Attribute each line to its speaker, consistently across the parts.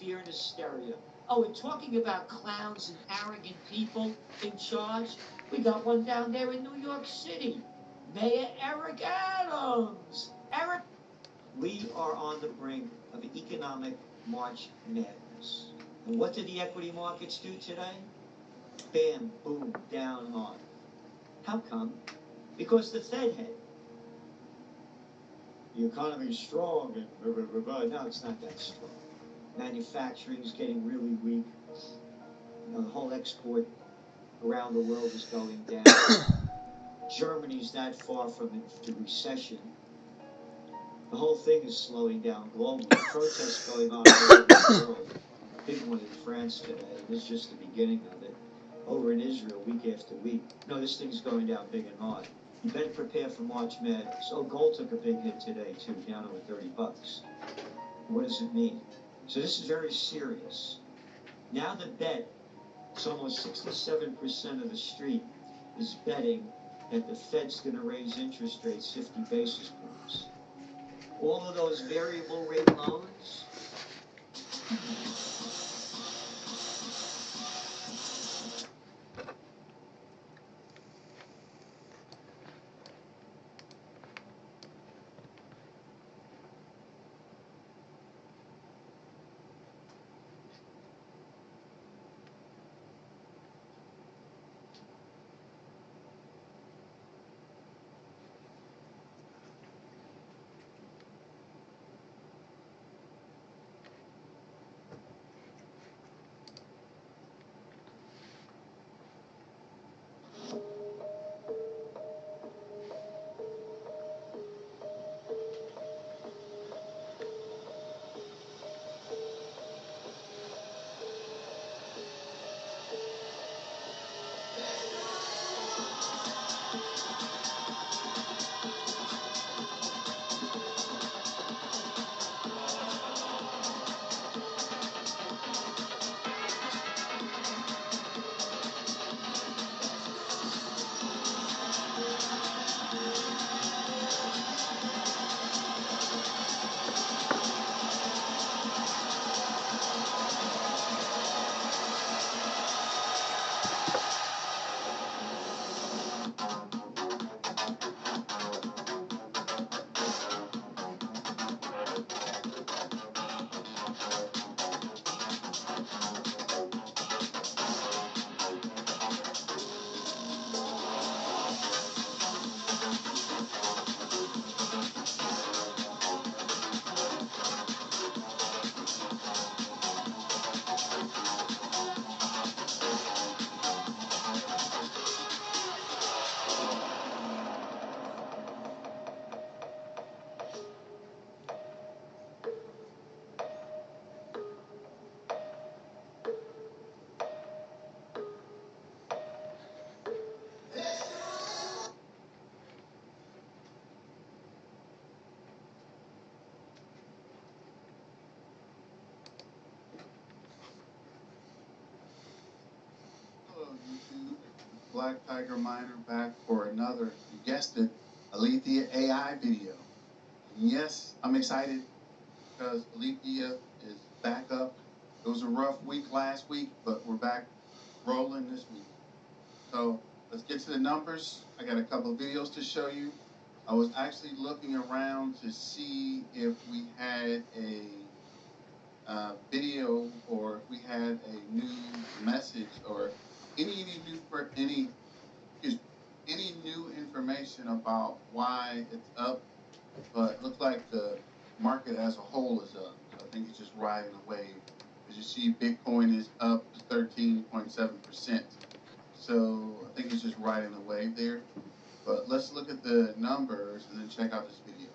Speaker 1: fear and hysteria. Oh, and talking about clowns and arrogant people in charge, we got one down there in New York City. Mayor Eric Adams. Eric, we are on the brink of economic March Madness. And what did the equity markets do today? Bam, boom, down hard. How come? Because the Fed had. The economy is strong and blah, blah, blah, blah. No, it's not that strong. Manufacturing is getting really weak. You know, the whole export around the world is going down. Germany's that far from the recession. The whole thing is slowing down globally. Protests going on all over the world. Big one in France today. This is just the beginning of it. Over in Israel, week after week. No, this thing's going down big and hard. You better prepare for March Madness. Oh, gold took a big hit today, too, down over $30. What does it mean? So this is very serious. Now the bet, it's almost 67% of the street is betting that the Fed's going to raise interest rates 50 basis points. All of those variable rate loans,
Speaker 2: YouTube, Black Tiger Miner back for another, you guessed it, Alethea AI video. And yes, I'm excited because Alethea is back up. It was a rough week last week, but we're back rolling this week. So let's get to the numbers. I got a couple of videos to show you. I was actually looking around to see if we had a video or if we had a new message or any new information about why it's up, but it looks like the market as a whole is up. So I think it's just riding a wave. As you see, Bitcoin is up 13.7%. So I think it's just riding a wave there. But let's look at the numbers and then check out this video.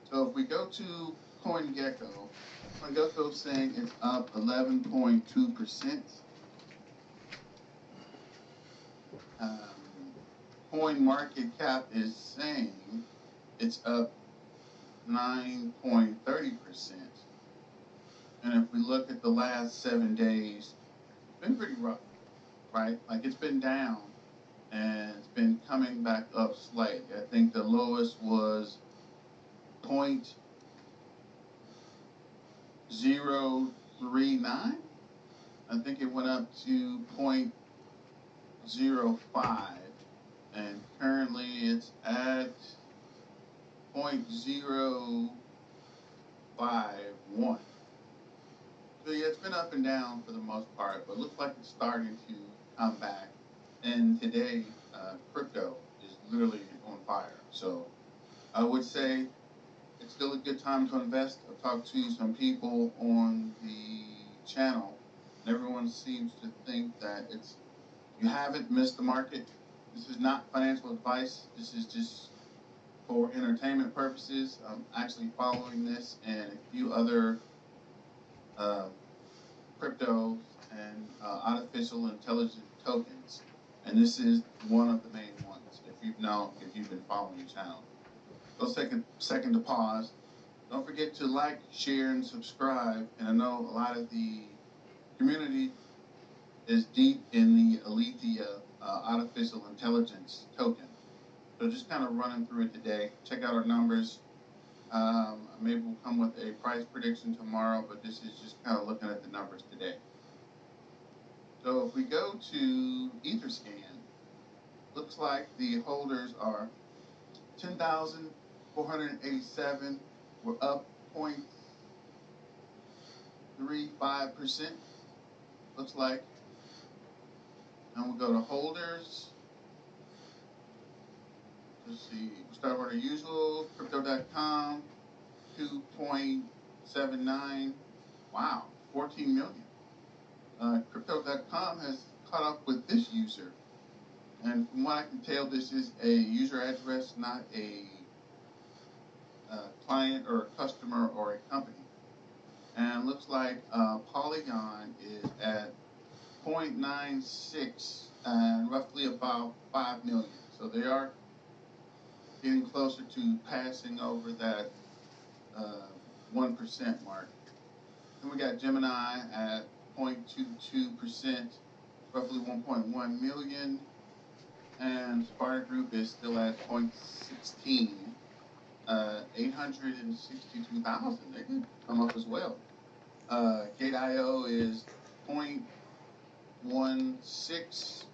Speaker 2: So if we go to CoinGecko is saying it's up 11.2%. Coin market cap is saying it's up 9.30%. And if we look at the last 7 days, it's been pretty rough, right? Like it's been down and it's been coming back up slightly. I think the lowest was 0.039. I think it went up to 0.05, and currently it's at 0.051. So yeah, it's been up and down for the most part, but looks like it's starting to come back. And today, crypto is literally on fire. So I would say it's still a good time to invest. I've talked to some people on the channel, and everyone seems to think that you haven't missed the market. This is not financial advice. This is just for entertainment purposes. I'm actually following this and a few other cryptos and artificial intelligence tokens, and this is one of the main ones. If you've been following the channel, so take a second to pause. Don't forget to like, share, and subscribe. And I know a lot of the community is deep in the NVDIA artificial intelligence token. So just kind of running through it today. Check out our numbers. Maybe we'll come with a price prediction tomorrow, but this is just kind of looking at the numbers today. So if we go to Etherscan, looks like the holders are 10,487. We're up 0.35%. Looks like. And we'll go to holders. Let's see. We'll start with our usual. Crypto.com, 2.79. Wow, 14 million. Crypto.com has caught up with this user. And from what I can tell, this is a user address, not a client or a customer or a company. And looks like Polygon is at 0.96 and roughly about 5 million. So they are getting closer to passing over that 1% mark. Then we got Gemini at 0.22%, roughly 1.1 million. And Sparta Group is still at 0.16, 862,000. They could come up as well. Gate.io is 0.16.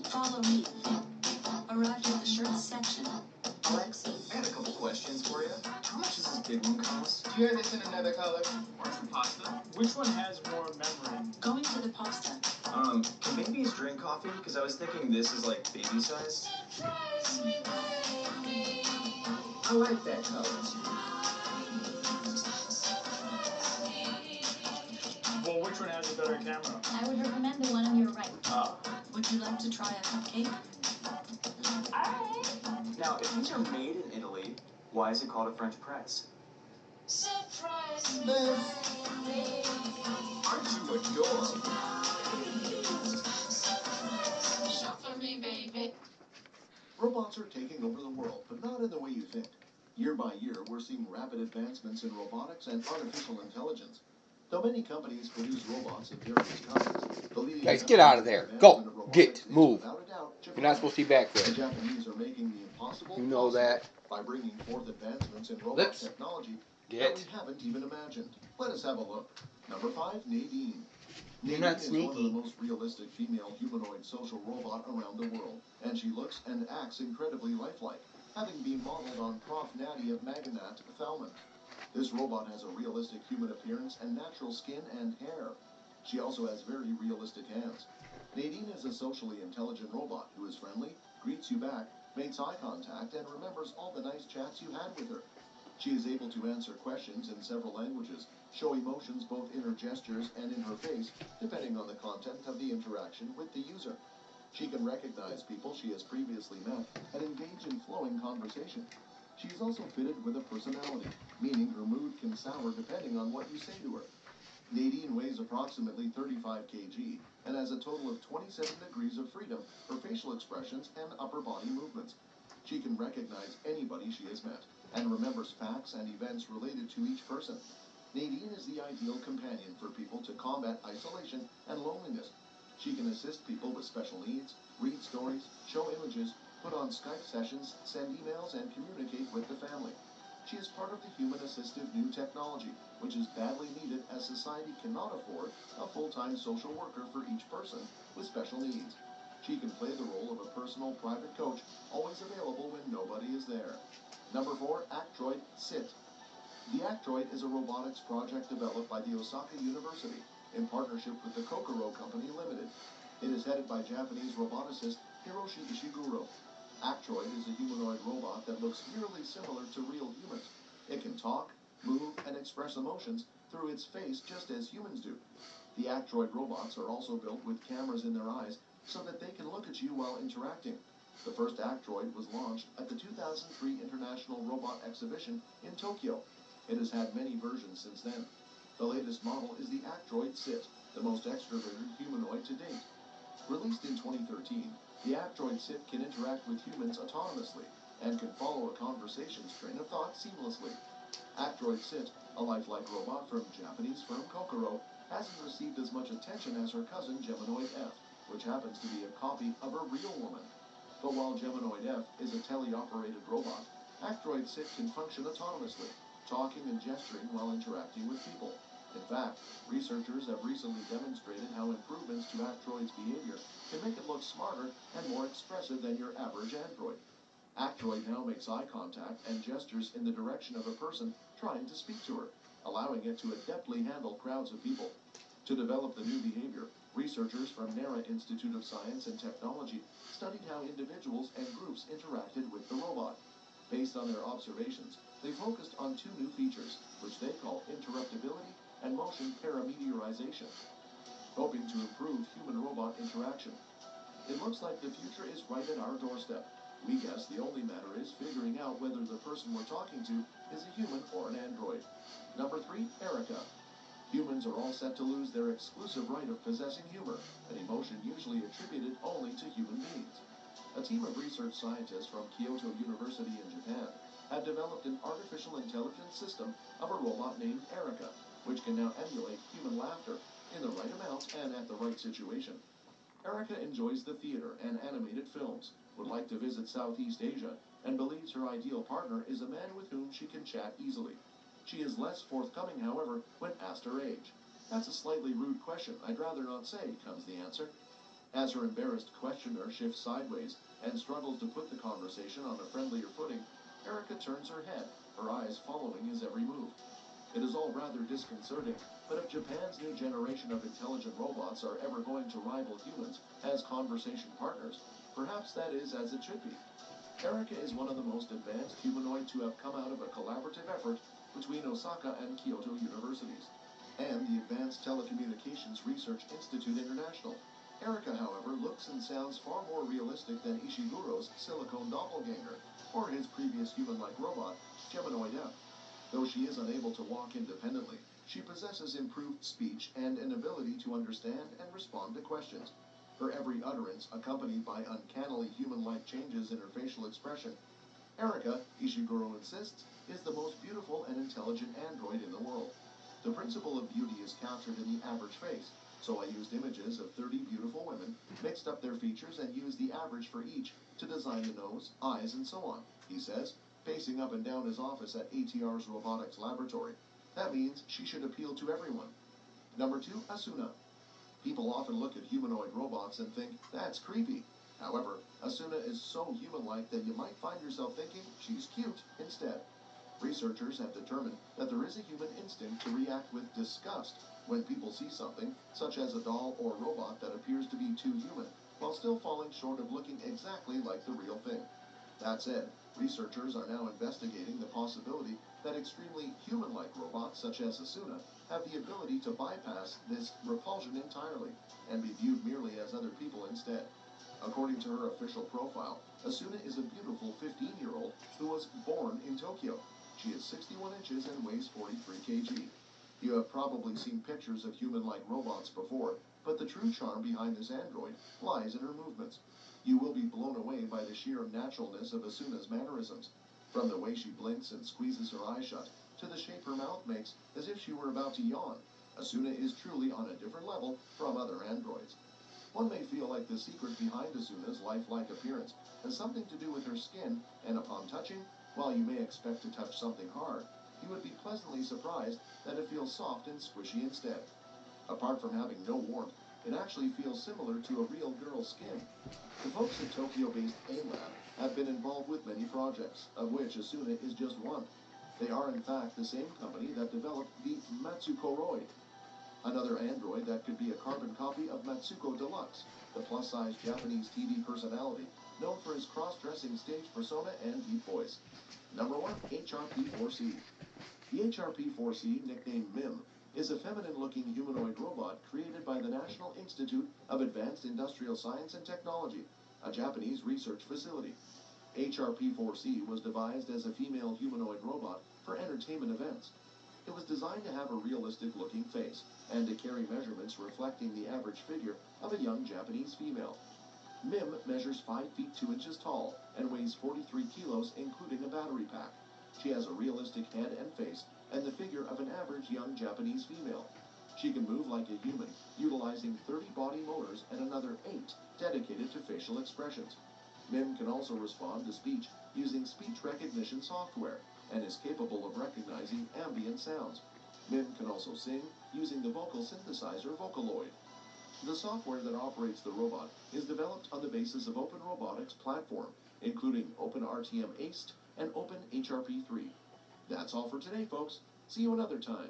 Speaker 3: Follow me. Arrived at the shirts section.
Speaker 4: Alex, I had a couple questions for you. How much does this big one cost? Do you have this in another color? Or some pasta?
Speaker 5: Which one has more memory?
Speaker 3: Going to the pasta.
Speaker 4: Can babies drink coffee? Because I was thinking this is like baby size. I like that color.
Speaker 5: Well, which one has a better camera?
Speaker 3: I would recommend the one on your right.
Speaker 5: Ah.
Speaker 3: Would you like to try a cupcake?
Speaker 4: Now, if these are made in Italy, why is it called a French press?
Speaker 3: Surprise!
Speaker 4: Aren't you adorable?
Speaker 3: Shop for me, baby.
Speaker 6: Robots are taking over the world, but not in the way you think. Year by year, we're seeing rapid advancements in robotics and artificial intelligence. Though many companies produce robots of various kinds, the leading
Speaker 7: Guys, get out of there. Go. Get. Move. You're not supposed to be back
Speaker 6: The
Speaker 7: there.
Speaker 6: Japanese are making the impossible
Speaker 7: You know that.
Speaker 6: by bringing forth advancements in robot
Speaker 7: Let's
Speaker 6: technology that
Speaker 7: get.
Speaker 6: we haven't even imagined. Let us have a look. Number 5, Nadine.
Speaker 7: You're
Speaker 6: Nadine
Speaker 7: not
Speaker 6: is one of the
Speaker 7: sneaky.
Speaker 6: most realistic female humanoid social robot around the world, and she looks and acts incredibly lifelike, having been modeled on Prof. Natty of Maganat, Thalman. This robot has a realistic human appearance and natural skin and hair. She also has very realistic hands. Nadine is a socially intelligent robot who is friendly, greets you back, makes eye contact, and remembers all the nice chats you had with her. She is able to answer questions in several languages, show emotions both in her gestures and in her face, depending on the content of the interaction with the user. She can recognize people she has previously met and engage in flowing conversation. She is also fitted with a personality, meaning her mood can sour depending on what you say to her. Nadine weighs approximately 35 kg and has a total of 27 degrees of freedom for facial expressions and upper body movements. She can recognize anybody she has met and remembers facts and events related to each person. Nadine is the ideal companion for people to combat isolation and loneliness. She can assist people with special needs, read stories, show images, put on Skype sessions, send emails, and communicate with the family. She is part of the human-assistive new technology, which is badly needed as society cannot afford a full-time social worker for each person with special needs. She can play the role of a personal private coach, always available when nobody is there. Number 4, Actroid SIT. The Actroid is a robotics project developed by the Osaka University in partnership with the Kokoro Company Limited. It is headed by Japanese roboticist Hiroshi Ishiguro. Actroid is a humanoid robot that looks eerily similar to real humans. It can talk, move, and express emotions through its face just as humans do. The Actroid robots are also built with cameras in their eyes so that they can look at you while interacting. The first Actroid was launched at the 2003 International Robot Exhibition in Tokyo. It has had many versions since then. The latest model is the Actroid SIT, the most extroverted humanoid to date. Released in 2013, the Actroid SIT can interact with humans autonomously and can follow a conversation's train of thought seamlessly. Actroid SIT, a lifelike robot from Japanese firm Kokoro, hasn't received as much attention as her cousin Geminoid F, which happens to be a copy of a real woman. But while Geminoid F is a teleoperated robot, Actroid SIT can function autonomously, talking and gesturing while interacting with people. In fact, researchers have recently demonstrated how improvements to Actroid's behavior can make it look smarter and more expressive than your average android. Actroid now makes eye contact and gestures in the direction of a person trying to speak to her, allowing it to adeptly handle crowds of people. To develop the new behavior, researchers from NARA Institute of Science and Technology studied how individuals and groups interacted with the robot. Based on their observations, they focused on two new features, which they call interruptibility and motion parameteorization, hoping to improve human-robot interaction. It looks like the future is right at our doorstep. We guess the only matter is figuring out whether the person we're talking to is a human or an android. Number 3, Erica. Humans are all set to lose their exclusive right of possessing humor, an emotion usually attributed only to human beings. A team of research scientists from Kyoto University in Japan have developed an artificial intelligence system of a robot named Erica, which can now emulate human laughter in the right amount and at the right situation. Erica enjoys the theater and animated films, would like to visit Southeast Asia, and believes her ideal partner is a man with whom she can chat easily. She is less forthcoming, however, when asked her age. That's a slightly rude question, I'd rather not say, comes the answer. As her embarrassed questioner shifts sideways and struggles to put the conversation on a friendlier footing, Erica turns her head, her eyes following his every move. It is all rather disconcerting, but if Japan's new generation of intelligent robots are ever going to rival humans as conversation partners, perhaps that is as it should be. Erica is one of the most advanced humanoid to have come out of a collaborative effort between Osaka and Kyoto universities, and the Advanced Telecommunications Research Institute International. Erica, however, looks and sounds far more realistic than Ishiguro's silicone doppelganger, or his previous human-like robot, Geminoid F. Though she is unable to walk independently, she possesses improved speech and an ability to understand and respond to questions. Her every utterance accompanied by uncannily human-like changes in her facial expression. Erica, Ishiguro insists, is the most beautiful and intelligent android in the world. The principle of beauty is captured in the average face, so I used images of 30 beautiful women, mixed up their features, and used the average for each to design the nose, eyes, and so on, he says, pacing up and down his office at ATR's robotics laboratory. That means she should appeal to everyone. Number 2, Asuna. People often look at humanoid robots and think, that's creepy. However, Asuna is so human-like that you might find yourself thinking she's cute instead. Researchers have determined that there is a human instinct to react with disgust when people see something, such as a doll or robot that appears to be too human, while still falling short of looking exactly like the real thing. That said, researchers are now investigating the possibility that extremely human-like robots such as Asuna have the ability to bypass this repulsion entirely and be viewed merely as other people instead. According to her official profile, Asuna is a beautiful 15-year-old who was born in Tokyo. She is 61 inches and weighs 43 kg. You have probably seen pictures of human-like robots before, but the true charm behind this android lies in her movements. You will be blown away by the sheer naturalness of Asuna's mannerisms, from the way she blinks and squeezes her eyes shut, to the shape her mouth makes as if she were about to yawn. Asuna is truly on a different level from other androids. One may feel like the secret behind Asuna's lifelike appearance has something to do with her skin, and upon touching, while you may expect to touch something hard, you would be pleasantly surprised that it feels soft and squishy instead. Apart from having no warmth, it actually feels similar to a real girl's skin. The folks at Tokyo-based A-Lab have been involved with many projects, of which Asuna is just one. They are in fact the same company that developed the Matsukoroid, another android that could be a carbon copy of Matsuko Deluxe, the plus-size Japanese TV personality known for his cross-dressing stage persona and deep voice. Number 1, HRP-4C. The HRP-4C, nicknamed MIM, is a feminine-looking humanoid robot created by the National Institute of Advanced Industrial Science and Technology, a Japanese research facility. HRP-4C was devised as a female humanoid robot for entertainment events. It was designed to have a realistic-looking face and to carry measurements reflecting the average figure of a young Japanese female. MIM measures 5 feet 2 inches tall and weighs 43 kilos, including a battery pack. She has a realistic head and face and the figure of an average young Japanese female. She can move like a human, utilizing 30 body motors and another 8 dedicated to facial expressions. MIM can also respond to speech using speech recognition software and is capable of recognizing ambient sounds. MIM can also sing using the vocal synthesizer Vocaloid. The software that operates the robot is developed on the basis of Open Robotics platform, including OpenRTM ACE and OpenHRP3. That's all for today, folks. See you another time.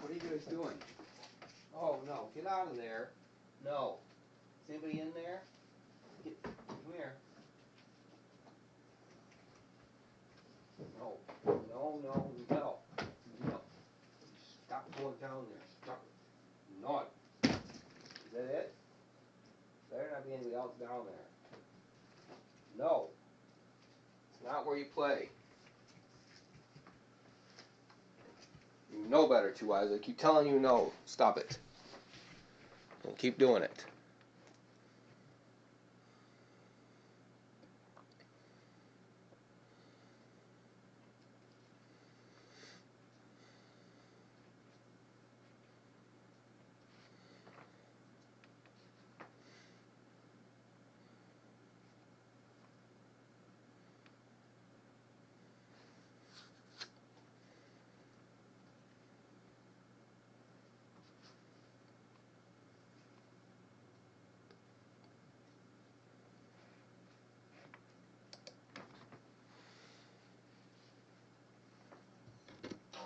Speaker 7: What are you guys doing? Oh no, get out of there. No. Is anybody in there? Come here. No. No, no, no. No. Stop going down there. Stop. No. Is that it? Better not be anybody else down there. No. It's not where you play. You know better, Two Eyes. I keep telling you no. Stop it. Don't keep doing it.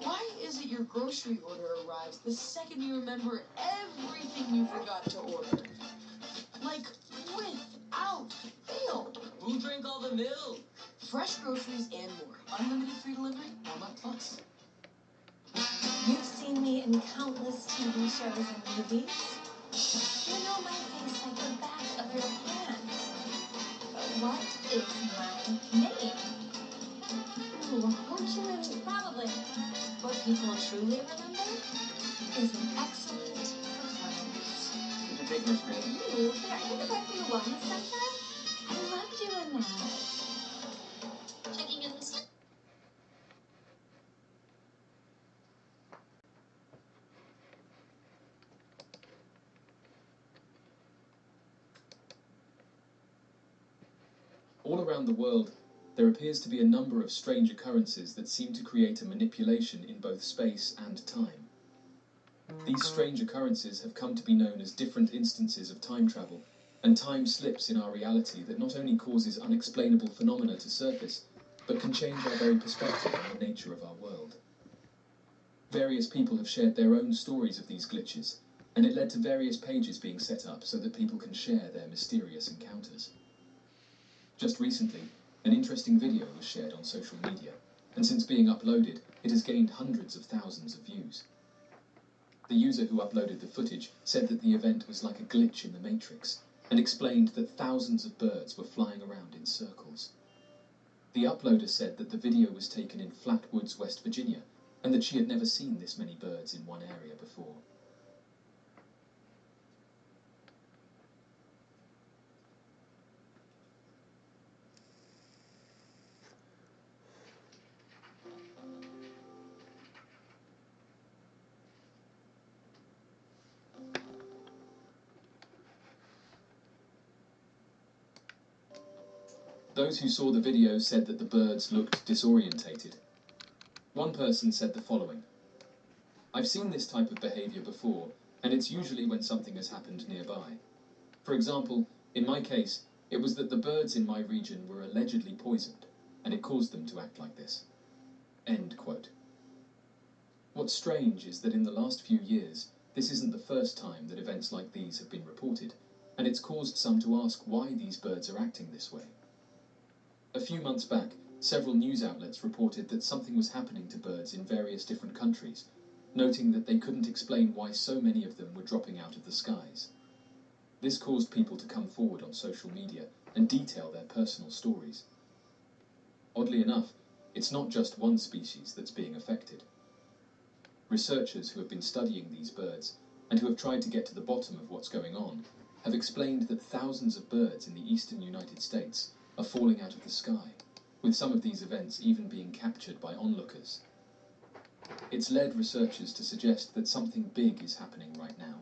Speaker 3: Why is it your grocery order arrives the second you remember everything you forgot to order? Like, without fail.
Speaker 4: Who drank all the milk?
Speaker 3: Fresh groceries and more. Unlimited free delivery, Walmart Plus.
Speaker 8: You've seen me in countless TV shows and movies. You know my face like the back of your hand. What is my name? Ooh, weren't you in probably what people truly remember is an excellent performance.
Speaker 4: It's a big mystery.
Speaker 8: Ooh, here, I need to buy from the wellness center. I loved you in that. Checking in the store.
Speaker 9: All around the world, there appears to be a number of strange occurrences that seem to create a manipulation in both space and time. These strange occurrences have come to be known as different instances of time travel, and time slips in our reality that not only causes unexplainable phenomena to surface, but can change our very perspective on the nature of our world. Various people have shared their own stories of these glitches, and it led to various pages being set up so that people can share their mysterious encounters. Just recently, an interesting video was shared on social media, and since being uploaded, it has gained hundreds of thousands of views. The user who uploaded the footage said that the event was like a glitch in the Matrix, and explained that thousands of birds were flying around in circles. The uploader said that the video was taken in Flatwoods, West Virginia, and that she had never seen this many birds in one area before. Those who saw the video said that the birds looked disorientated. One person said the following: "I've seen this type of behavior before, and it's usually when something has happened nearby. For example, in my case, it was that the birds in my region were allegedly poisoned, and it caused them to act like this." End quote. What's strange is that in the last few years, this isn't the first time that events like these have been reported, and it's caused some to ask why these birds are acting this way. A few months back, several news outlets reported that something was happening to birds in various different countries, noting that they couldn't explain why so many of them were dropping out of the skies. This caused people to come forward on social media and detail their personal stories. Oddly enough, it's not just one species that's being affected. Researchers who have been studying these birds, and who have tried to get to the bottom of what's going on, have explained that thousands of birds in the eastern United States are falling out of the sky, with some of these events even being captured by onlookers. It's led researchers to suggest that something big is happening right now,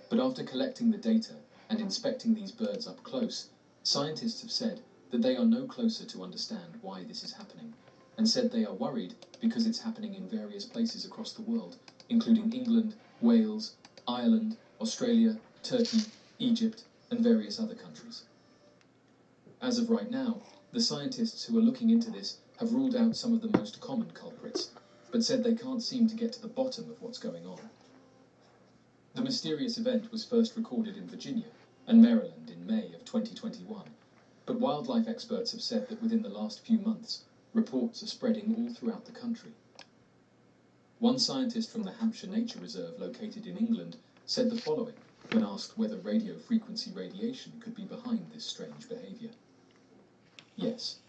Speaker 9: but after collecting the data and inspecting these birds up close, scientists have said that they are no closer to understand why this is happening, and said they are worried because it's happening in various places across the world, including England, Wales, Ireland, Australia, Turkey, Egypt, and various other countries. As of right now, the scientists who are looking into this have ruled out some of the most common culprits, but said they can't seem to get to the bottom of what's going on. The mysterious event was first recorded in Virginia and Maryland in May of 2021, but wildlife experts have said that within the last few months, reports are spreading all throughout the country. One scientist from the Hampshire Nature Reserve located in England said the following when asked whether radio frequency radiation could be behind this strange behavior. Yes,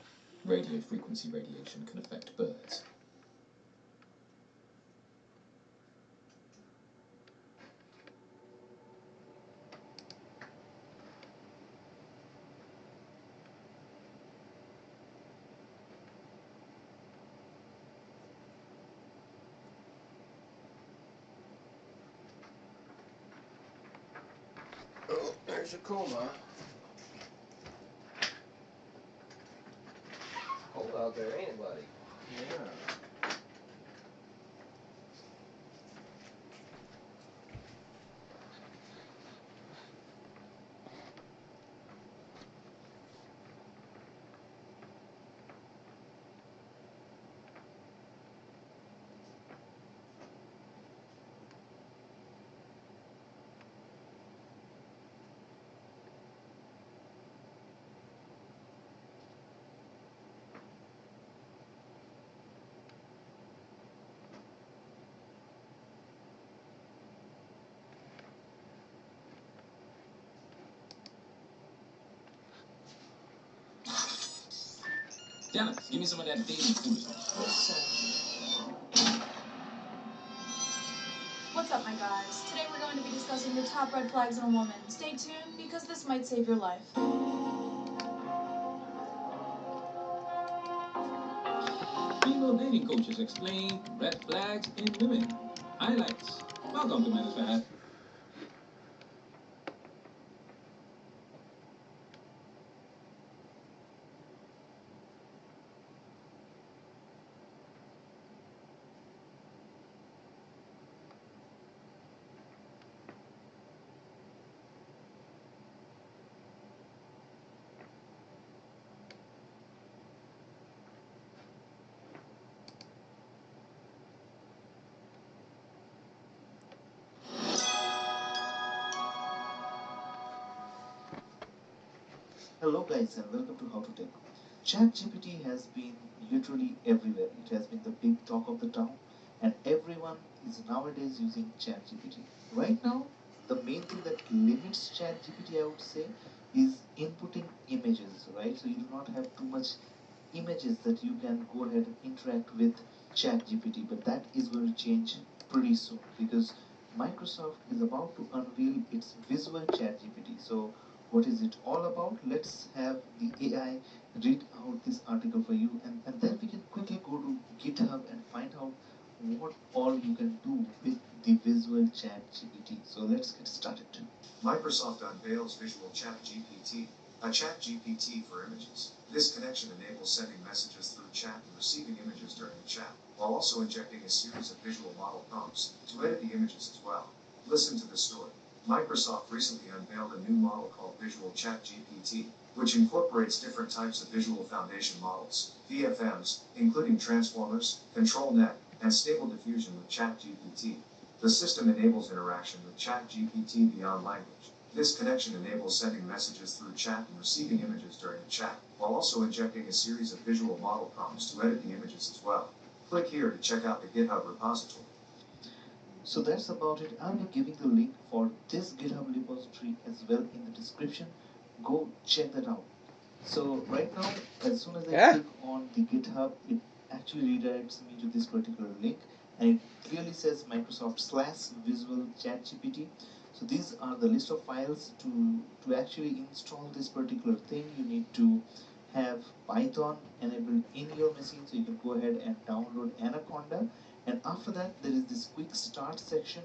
Speaker 9: radio frequency radiation can affect birds.
Speaker 7: Oh, there's a coma. Cold out there, ain't it, buddy?
Speaker 4: Yeah.
Speaker 9: Dallas, give me some of that dating foolishness.
Speaker 3: Yes, sir.
Speaker 10: What's up, my guys? Today we're going to be discussing the top red flags in a woman. Stay tuned, because this might save your life.
Speaker 9: Female dating coaches explain red flags in women. Highlights. Welcome to Men's Fab.
Speaker 11: Hello guys and welcome to How to Tech. ChatGPT has been literally everywhere. It has been the big talk of the town and everyone is nowadays using ChatGPT. Right now, the main thing that limits ChatGPT, I would say, is inputting images, right? So you do not have too much images that you can go ahead and interact with ChatGPT, but that is going to change pretty soon because Microsoft is about to unveil its visual ChatGPT. So what is it all about? Let's have the AI read out this article for you and then we can quickly go to GitHub and find out what all you can do with the visual chat GPT. So let's get started.
Speaker 12: Microsoft unveils Visual Chat GPT, a chat GPT for images. This connection enables sending messages through chat and receiving images during the chat, while also injecting a series of visual model prompts to edit the images as well. Listen to the story. Microsoft recently unveiled a new model called Visual Chat GPT, which incorporates different types of visual foundation models, VFMs, including transformers, ControlNet, and Stable Diffusion with ChatGPT. The system enables interaction with ChatGPT beyond language. This connection enables sending messages through chat and receiving images during the chat, while also injecting a series of visual model prompts to edit the images as well. Click here to check out the GitHub repository.
Speaker 11: So that's about it. I'll be giving the link for this GitHub repository as well in the description. Go check that out. So right now, as soon as I click on the GitHub, it actually redirects me to this particular link and it clearly says Microsoft/Visual Chat GPT. So these are the list of files to actually install this particular thing. You need to have Python enabled in your machine, so you can go ahead and download Anaconda. And after that, there is this quick start section.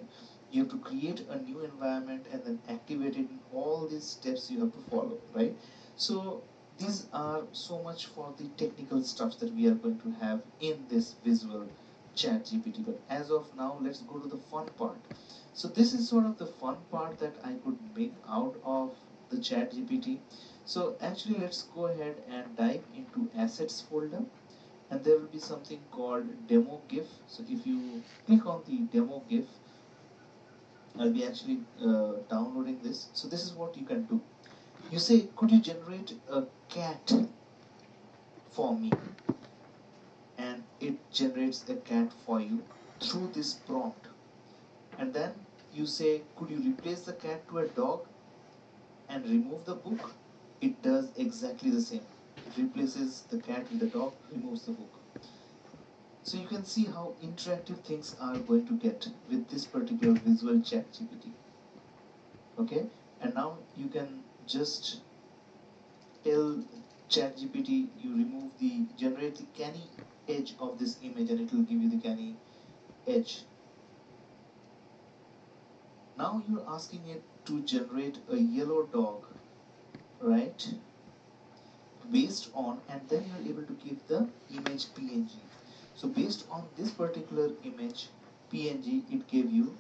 Speaker 11: You have to create a new environment and then activate it. And all these steps you have to follow, right? So these are so much for the technical stuff that we are going to have in this visual chat GPT. But as of now, let's go to the fun part. So this is sort of the fun part that I could make out of the chat GPT. So actually, let's go ahead and dive into assets folder. And there will be something called demo GIF. So if you click on the demo GIF, I'll be actually downloading this. So this is what you can do. You say, could you generate a cat for me? And it generates a cat for you through this prompt. And then you say, could you replace the cat to a dog and remove the book? It does exactly the same. It replaces the cat with the dog, removes the book. So you can see how interactive things are going to get with this particular visual chat GPT. Okay, and now you can just tell ChatGPT you generate the canny edge of this image and it will give you the canny edge. Now you're asking it to generate a yellow dog, right? Based on, and then you're able to give the image PNG. So based on this particular image PNG, it gave you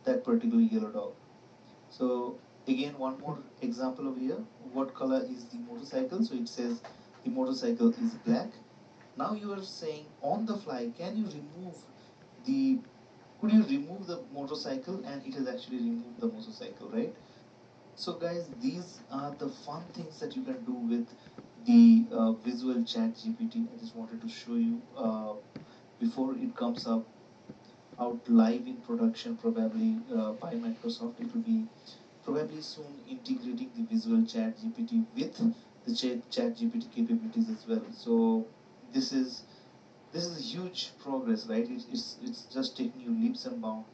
Speaker 11: that particular yellow dog. So again, one more example over here. What color is the motorcycle? So it says the motorcycle is black. Now you are saying on the fly, could you remove the motorcycle? And it has actually removed the motorcycle, right? So guys, these are the fun things that you can do with the visual chat GPT. I just wanted to show you before it comes out live in production, probably by Microsoft. It will be probably soon integrating the visual chat GPT with the chat GPT capabilities as well. So this is a huge progress, right? It's just taking you leaps and bounds,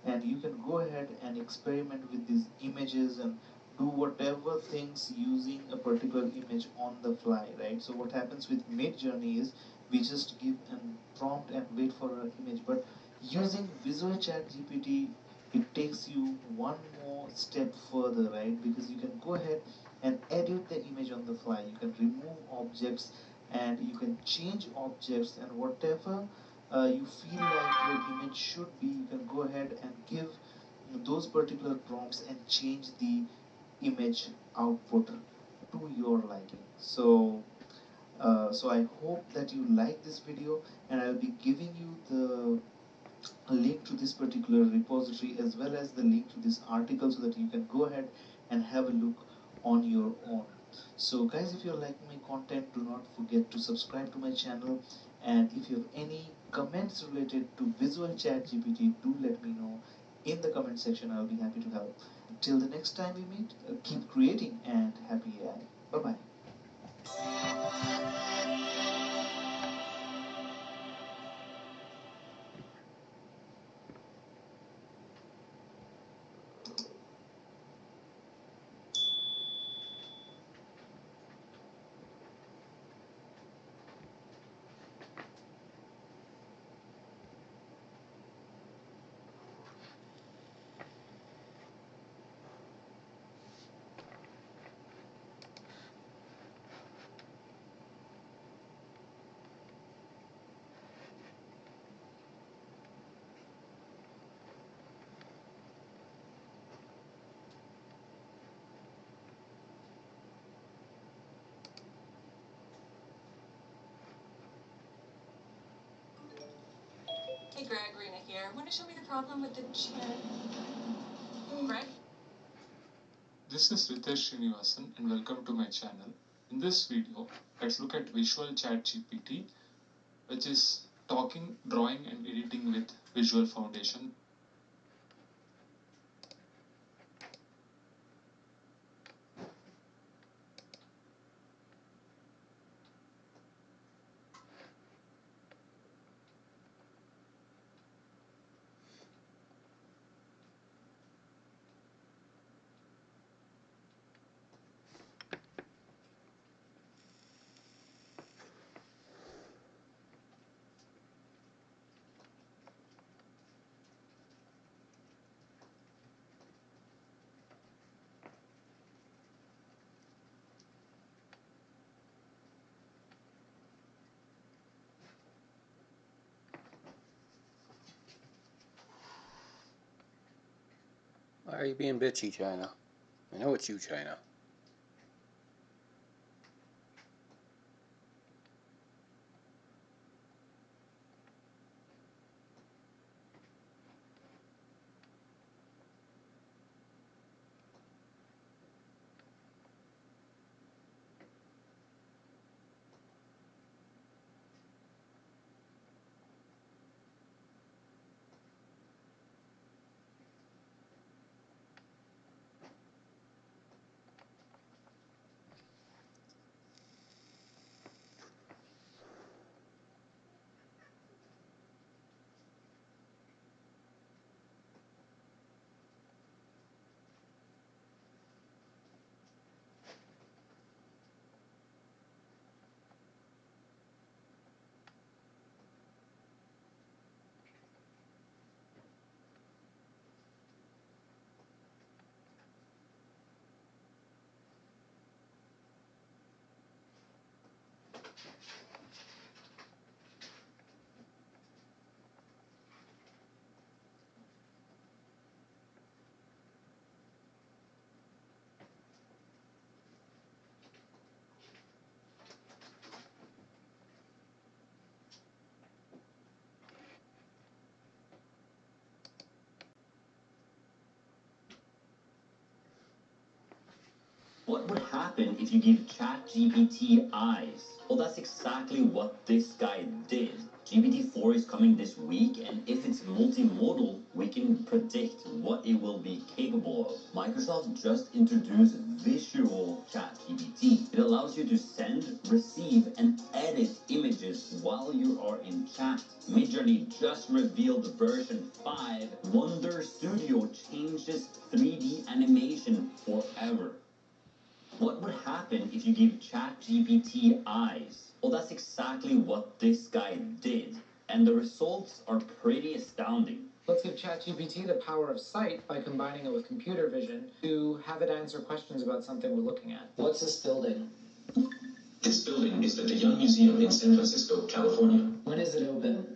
Speaker 11: and you can go ahead and experiment with these images and do whatever things using a particular image on the fly, right? So what happens with Midjourney is we just give a prompt and wait for an image, but using Visual Chat GPT, it takes you one more step further, right? Because you can go ahead and edit the image on the fly. You can remove objects and you can change objects, and whatever you feel like your image should be, you can go ahead and give those particular prompts and change the image output to your liking. So I hope that you like this video, and I'll be giving you the link to this particular repository as well as the link to this article so that you can go ahead and have a look on your own. So guys, if you're liking my content, do not forget to subscribe to my channel, and if you have any comments related to Visual Chat GPT, do let me know in the comment section. I'll be happy to help. Till the next time we meet, keep creating and happy AI. Bye bye.
Speaker 13: Hey Greg, Rena here. Want to show me the problem with the chair? Greg?
Speaker 9: This is Ritesh Srinivasan and welcome to my channel. In this video, let's look at Visual Chat GPT, which is talking, drawing and editing with Visual Foundation.
Speaker 7: Why are you being bitchy, China? I know it's you, China.
Speaker 14: What would happen if you give ChatGPT eyes? Well, that's exactly what this guy did. GPT-4 is coming this week, and if it's multimodal, we can predict what it will be capable of. Microsoft just introduced Visual ChatGPT. It allows you to send, receive, and edit images while you are in chat. Midjourney just revealed version 5. Wonder Studio changes 3D animation forever. What would happen if you give ChatGPT eyes? Well, that's exactly what this guy did, and the results are pretty astounding.
Speaker 15: Let's give ChatGPT the power of sight by combining it with computer vision to have it answer questions about something we're looking at.
Speaker 16: What's this building? This building is at the Young Museum in San Francisco, California.
Speaker 15: When is it open?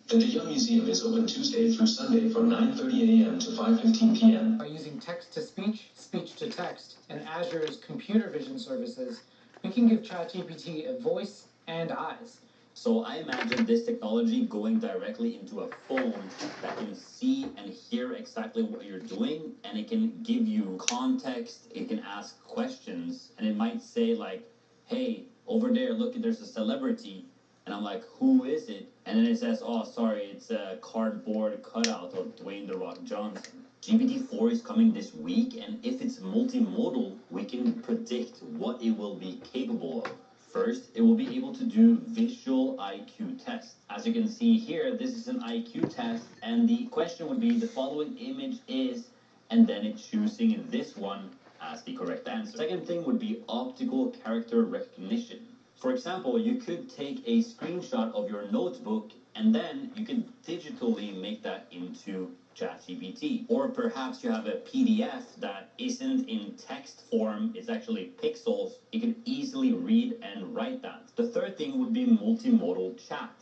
Speaker 16: The Young Museum is open Tuesday through Sunday from 9:30 a.m. to 5:15 p.m.
Speaker 15: By using text-to-speech, speech-to-text, and Azure's computer vision services, we can give ChatGPT a voice and eyes.
Speaker 14: So I imagine this technology going directly into a phone that can see and hear exactly what you're doing, and it can give you context, it can ask questions, and it might say like, hey, over there, look, there's a celebrity. And I'm like, who is it? And then it says, oh, sorry, it's a cardboard cutout of Dwayne "The Rock" Johnson. GPT-4 is coming this week, and if it's multimodal, we can predict what it will be capable of. First, it will be able to do visual IQ tests. As you can see here, this is an IQ test, and the question would be, the following image is, and then it's choosing this one as the correct answer. Second thing would be optical character recognition. For example, you could take a screenshot of your notebook, and then you can digitally make that into ChatGPT. Or perhaps you have a PDF that isn't in text form, it's actually pixels. You can easily read and write that. The third thing would be multimodal chat.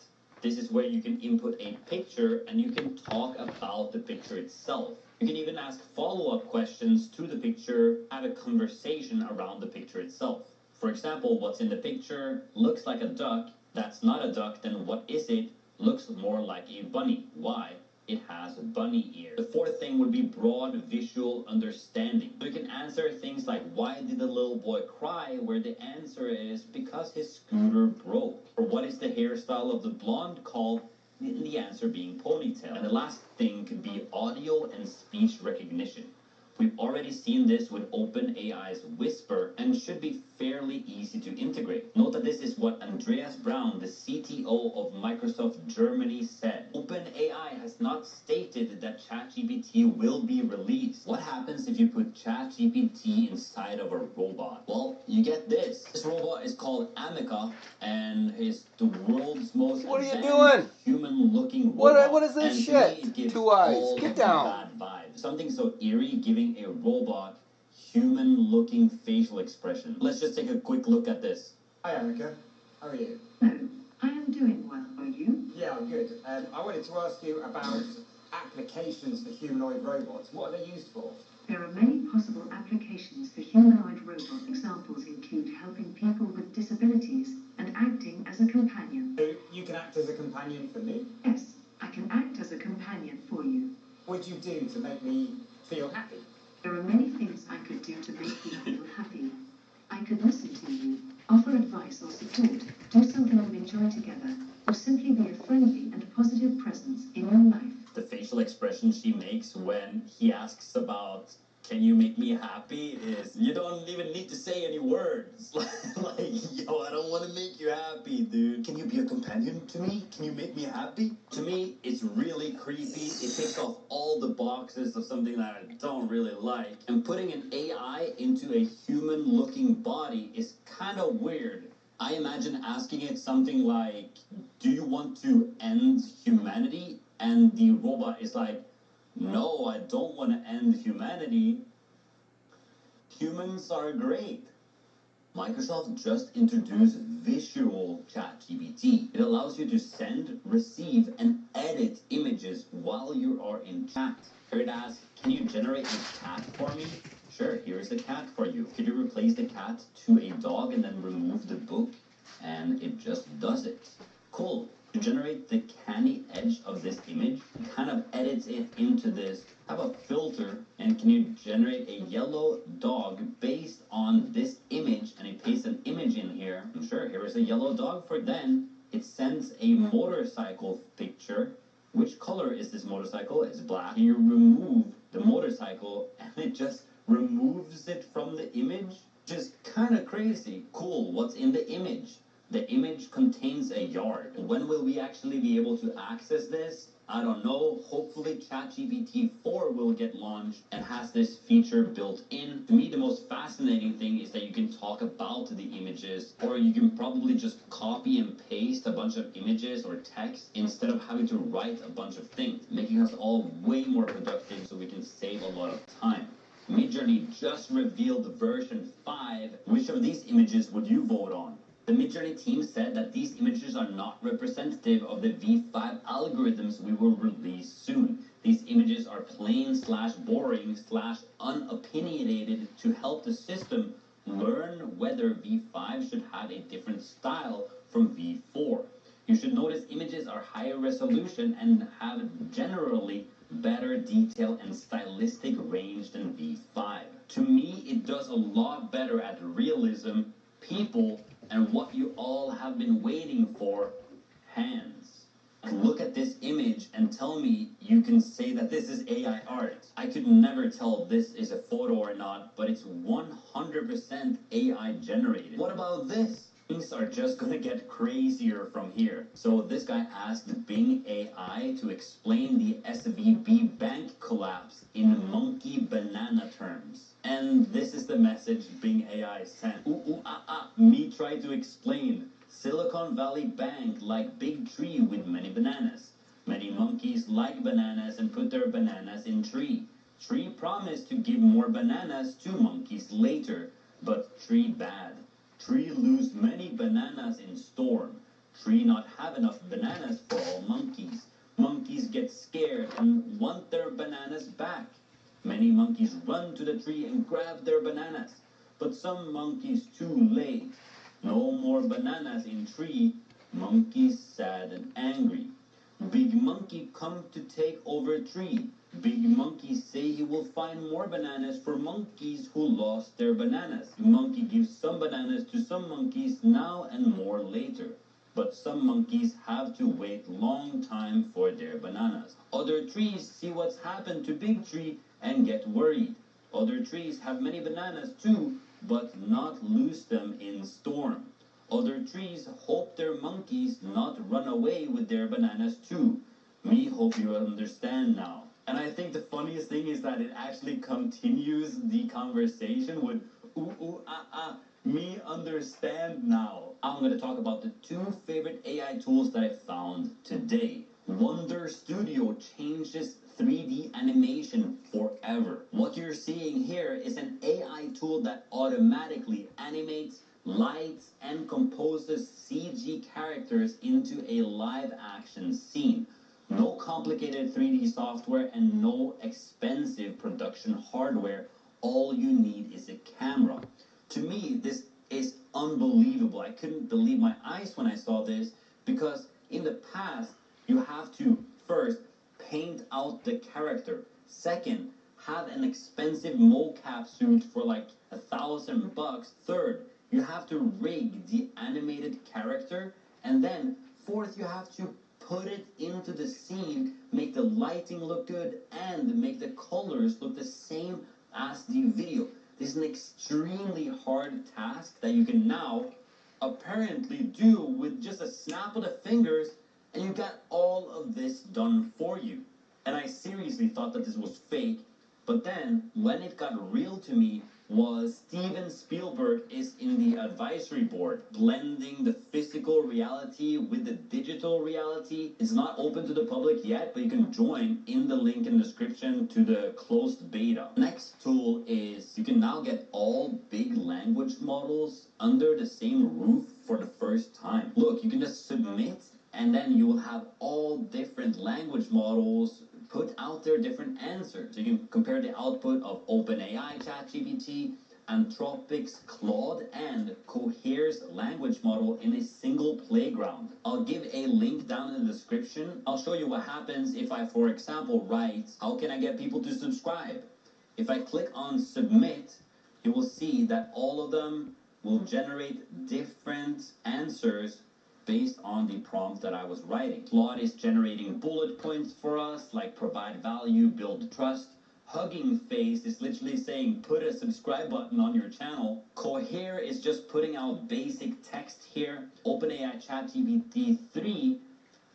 Speaker 14: This is where you can input a picture and you can talk about the picture itself. You can even ask follow-up questions to the picture, have a conversation around the picture itself. For example, what's in the picture looks like a duck. That's not a duck, then what is it? Looks more like a bunny. Why? It has a bunny ear. The fourth thing would be broad visual understanding. So you can answer things like, why did the little boy cry? Where the answer is, because his scooter broke. Or what is the hairstyle of the blonde called? The answer being ponytail. And the last thing could be audio and speech recognition. We've already seen this with OpenAI's Whisper and should be fairly easy to integrate. Note that this is what Andreas Braun, the CTO of Microsoft Germany, said. OpenAI has not stated that ChatGPT will be released. What happens if you put ChatGPT inside of a robot? Well, you get this. This robot is called Amica and is the world's most human-looking robot.
Speaker 7: What is this
Speaker 14: and
Speaker 7: shit?
Speaker 14: To me, it gives
Speaker 7: 2 eyes.
Speaker 14: all
Speaker 7: Get
Speaker 14: the
Speaker 7: down.
Speaker 14: bad vibes. Something so eerie, giving a robot human-looking facial expression. Let's just take a quick look at this.
Speaker 17: Hi, Amica. How are you?
Speaker 18: Hello. I am doing well. Are you?
Speaker 17: Yeah, I'm good. I wanted to ask you about applications for humanoid robots. What are they used for?
Speaker 18: There are many possible applications for humanoid robot. Examples include helping people with disabilities and acting as a companion.
Speaker 17: So you can act as a companion for me?
Speaker 18: Yes, I can act as a companion for you.
Speaker 17: What would you do to make me feel happy?
Speaker 18: There are many things I could do to make you feel happy. I could listen to you, offer advice or support, do something we enjoy together, or simply be a friendly and positive presence in your life.
Speaker 14: The facial expression she makes when he asks about, can you make me happy, is you don't even need to say any words. Like, yo, I don't want to make you happy, dude. Can you be a companion to me? Can you make me happy? To me, it's really creepy. It takes off all the boxes of something that I don't really like. And putting an AI into a human-looking body is kind of weird. I imagine asking it something like, do you want to end humanity? And the robot is like, no, I don't want to end humanity. Humans are great. Microsoft just introduced Visual ChatGPT. It allows you to send, receive, and edit images while you are in chat. Here it asks, can you generate a cat for me? Sure, here's a cat for you. Could you replace the cat to a dog and then remove the book? And it just does it. Cool. To generate the canny edge of this image, it kind of edits it into this. Have a filter, and can you generate a yellow dog based on this is a yellow dog for then it sends a motorcycle picture. Which color is this motorcycle? It's black. You remove the motorcycle and it just removes it from the image. Just kind of crazy. Cool, what's in the image? The image contains a yard. When will we actually be able to access this? I don't know. Hopefully ChatGPT 4 will get launched and has this feature built in. To me, the most fascinating thing is that you can talk about the images, or you can probably just copy and paste a bunch of images or text instead of having to write a bunch of things, making us all way more productive so we can save a lot of time. Midjourney just revealed version 5. Which of these images would you vote on? The Midjourney team said that these images are not representative of the V5 algorithms we will release soon. These images are plain/boring/unopinionated to help the system learn whether V5 should have a different style from V4. You should notice images are higher resolution and have generally better detail and stylistic range than V5. To me, it does a lot better at realism, people, and what you all have been waiting for, hands. And look at this image and tell me you can say that this is AI art. I could never tell this is a photo or not, but it's 100% AI generated. What about this? Things are just gonna get crazier from here. So this guy asked Bing AI to explain the SVB bank collapse in monkey banana terms. And this is the message Bing AI sent. Me try to explain. Silicon Valley Bank like big tree with many bananas. Many monkeys like bananas and put their bananas in tree. Tree promised to give more bananas to monkeys later, but tree bad. Tree lose many bananas in storm. Tree not have enough bananas for all monkeys. Monkeys get scared and want their bananas back. Many monkeys run to the tree and grab their bananas, but some monkeys too late. No more bananas in tree. Monkeys sad and angry. Big monkey come to take over tree. Big monkey say he will find more bananas for monkeys who lost their bananas. Monkey gives some bananas to some monkeys now and more later. But some monkeys have to wait long time for their bananas. Other trees see what's happened to big tree and get worried. Other trees have many bananas too, but not lose them in storm. Other trees hope their monkeys not run away with their bananas too. Me hope you understand now. And I think the funniest thing is that it actually continues the conversation with me understand now. I'm going to talk about the 2 favorite AI tools that I found today. Wonder Studio changes 3D animation forever. What you're seeing here is an AI tool that automatically animates, lights, and composes CG characters into a live action scene. No complicated 3D software and no expensive production hardware. All you need is a camera. To me, this is unbelievable. I couldn't believe my eyes when I saw this, because in the past, you have to first paint out the character. Second, have an expensive mocap suit for like $1,000. Third, you have to rig the animated character. And then fourth, you have to put it into the scene, make the lighting look good, and make the colors look the same as the video. This is an extremely hard task that you can now apparently do with just a snap of the fingers, and you got all of this done for you. And I seriously thought that this was fake, but then when it got real to me was Steven Spielberg is in the advisory board, blending the physical reality with the digital reality. It's not open to the public yet, but you can join in the link in the description to the closed beta. Next tool is you can now get all big language models under the same roof for the first time. Look, you can just submit, and then you will have all different language models put out their different answers. So you can compare the output of OpenAI ChatGPT, Anthropic's Claude, and Cohere's language model in a single playground. I'll give a link down in the description. I'll show you what happens if I, for example, write, how can I get people to subscribe? If I click on submit, you will see that all of them will generate different answers based on the prompt that I was writing. Claude is generating bullet points for us, like provide value, build trust. Hugging Face is literally saying put a subscribe button on your channel. Cohere is just putting out basic text here. OpenAI ChatGPT 3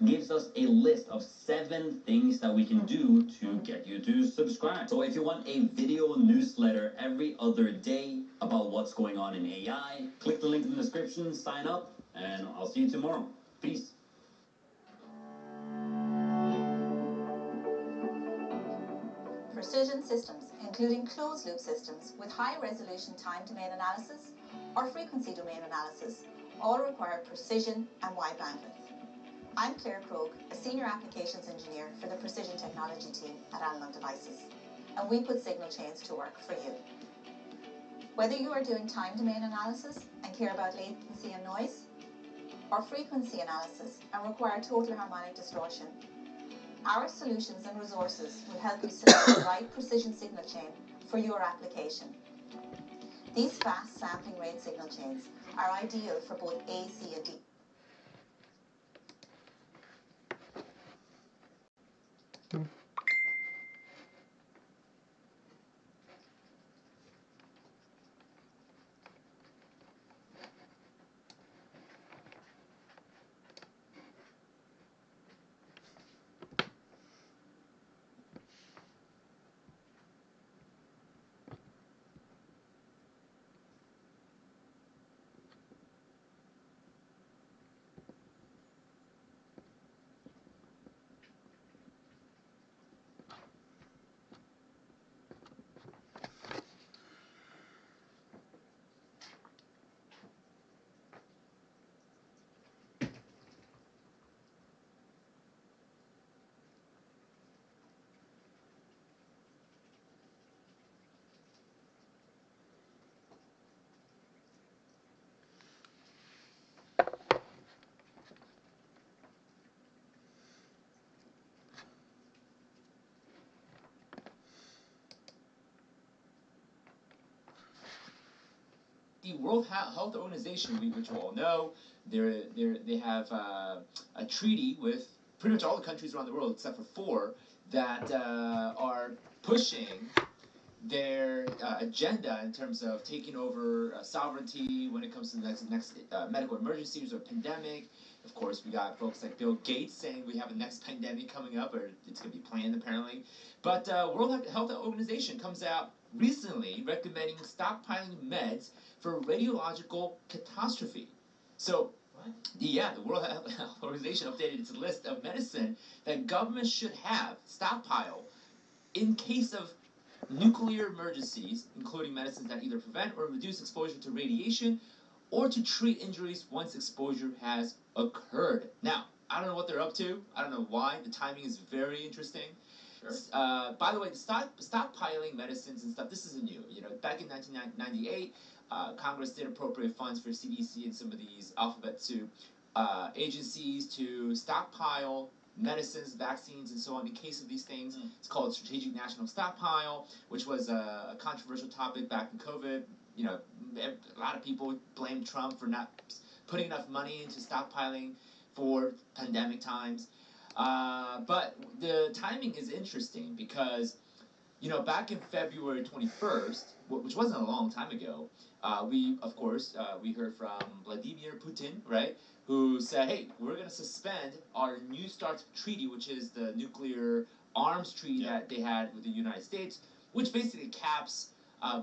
Speaker 14: gives us a list of 7 things that we can do to get you to subscribe. So if you want a video newsletter every other day about what's going on in AI, click the link in the description, sign up, and I'll see you tomorrow. Peace.
Speaker 19: Precision systems, including closed-loop systems with high-resolution time-domain analysis or frequency domain analysis, all require precision and wide bandwidth. I'm Claire Krogh, a Senior Applications Engineer for the Precision Technology team at Analog Devices, and we put signal chains to work for you. Whether you are doing time-domain analysis and care about latency and noise, or frequency analysis and require total harmonic distortion, our solutions and resources will help you select the right precision signal chain for your application. These fast sampling rate signal chains are ideal for both AC and DC.
Speaker 20: The World Health Organization, which you all know, they have a treaty with pretty much all the countries around the world except for 4 that are pushing their agenda in terms of taking over sovereignty when it comes to the next medical emergencies or pandemic. Of course, we got folks like Bill Gates saying we have a next pandemic coming up, or it's going to be planned apparently. But World Health Organization comes out recently recommending stockpiling meds for radiological catastrophe. So, the World Health Organization updated its list of medicine that governments should have stockpile in case of nuclear emergencies, including medicines that either prevent or reduce exposure to radiation or to treat injuries once exposure has occurred. Now, I don't know what they're up to. I don't know why. The timing is very interesting. Sure. By the way, stockpiling medicines and stuff, this isn't new. Back in 1998, Congress did appropriate funds for CDC and some of these alphabet soup agencies to stockpile medicines, vaccines, and so on in case of these things. It's called Strategic National Stockpile, which was a controversial topic back in COVID. A lot of people blamed Trump for not putting enough money into stockpiling for pandemic times. But the timing is interesting because, back in February 21st, which wasn't a long time ago, we heard from Vladimir Putin, right, who said, hey, we're going to suspend our New START treaty, which is the nuclear arms treaty that they had with the United States, which basically caps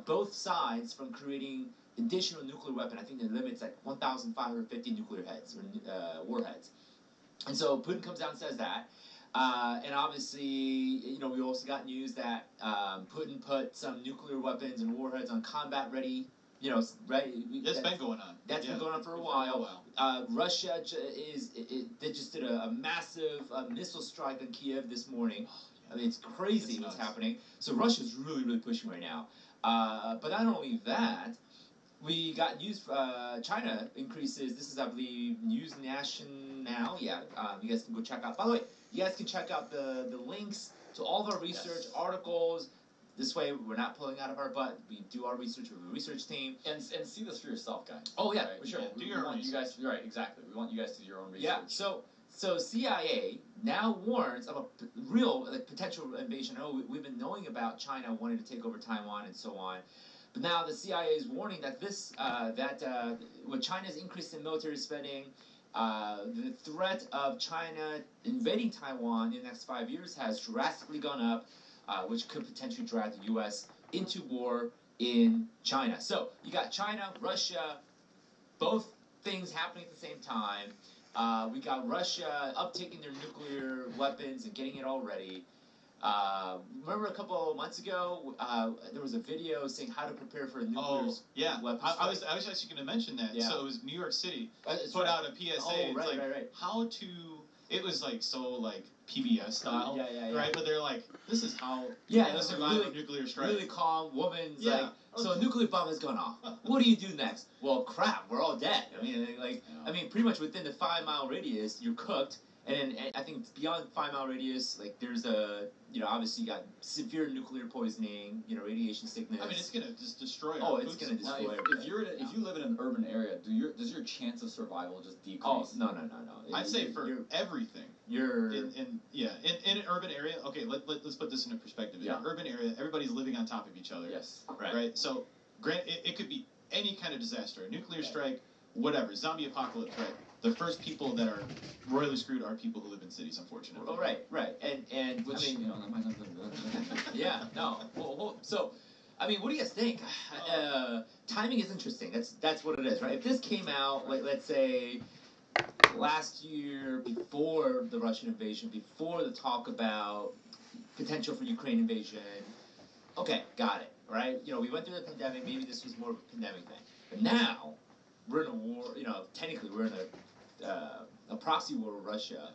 Speaker 20: both sides from creating additional nuclear weapon. I think the limit's like 1,550 nuclear heads or warheads. And so Putin comes out and says that. And obviously, we also got news that Putin put some nuclear weapons and warheads on combat-ready.
Speaker 21: That's been going on.
Speaker 20: That's been going on for a while. Russia they just did a massive missile strike on Kiev this morning. I mean, it's crazy what's happening. So Russia's really, really pushing right now. But not only that, we got news. China increases. This is, I believe, News National. Yeah, you guys can go check out. By the way, you guys can check out the links to all of our research articles, This way, we're not pulling out of our butt. We do our research with a research team.
Speaker 1: And see this for yourself, guys.
Speaker 20: Oh, yeah,
Speaker 1: right?
Speaker 20: for sure.
Speaker 1: Yeah,
Speaker 20: Do
Speaker 1: we
Speaker 20: your own
Speaker 1: want you guys, right, exactly. We want you guys to do your own research.
Speaker 20: Yeah, so CIA now warns of a real potential invasion. Oh, we've been knowing about China wanting to take over Taiwan and so on. But now the CIA is warning that with China's increase in military spending, the threat of China invading Taiwan in the next 5 years has drastically gone up, which could potentially drag the U.S. into war in China. So you got China, Russia, both things happening at the same time. We got Russia uptaking their nuclear weapons and getting it all ready. Remember a couple of months ago, there was a video saying how to prepare for a nuclear weapons.
Speaker 22: I was actually going to mention that.
Speaker 20: Yeah.
Speaker 22: So it was New York City put out a PSA.
Speaker 20: Oh, right, right.
Speaker 22: How to. It was like so like PBS style,
Speaker 20: yeah.
Speaker 22: right? But they're like, this is how
Speaker 20: to
Speaker 22: survive a nuclear strike.
Speaker 20: Really calm woman's like, so a nuclear bomb has gone off. What do you do next? Well, crap, we're all dead. I mean, pretty much within the 5 mile radius, you're cooked. And I think beyond 5 mile radius, like there's obviously you got severe nuclear poisoning, radiation sickness.
Speaker 22: I mean, it's gonna just destroy.
Speaker 20: It's gonna destroy.
Speaker 1: If you live in an urban area, does your chance of survival just decrease?
Speaker 22: Oh,
Speaker 20: no.
Speaker 22: I'd say for everything.
Speaker 20: You're
Speaker 22: in an urban area. Okay, let's put this into perspective. In an urban area, everybody's living on top of each other.
Speaker 1: Yes.
Speaker 22: Right. So, it could be any kind of disaster, a nuclear strike, whatever, zombie apocalypse, right? The first people that are royally screwed are people who live in cities, unfortunately.
Speaker 20: Oh, right. And
Speaker 1: which,
Speaker 20: I mean,
Speaker 1: that might not be
Speaker 20: yeah, no. Well, so, I mean, what do you guys think? Timing is interesting. That's what it is, right? If this came out, let's say, last year, before the Russian invasion, before the talk about potential for Ukraine invasion, okay, got it, right? We went through the pandemic. Maybe this was more of a pandemic thing. But now, we're in a war. Technically, we're in a proxy war with Russia,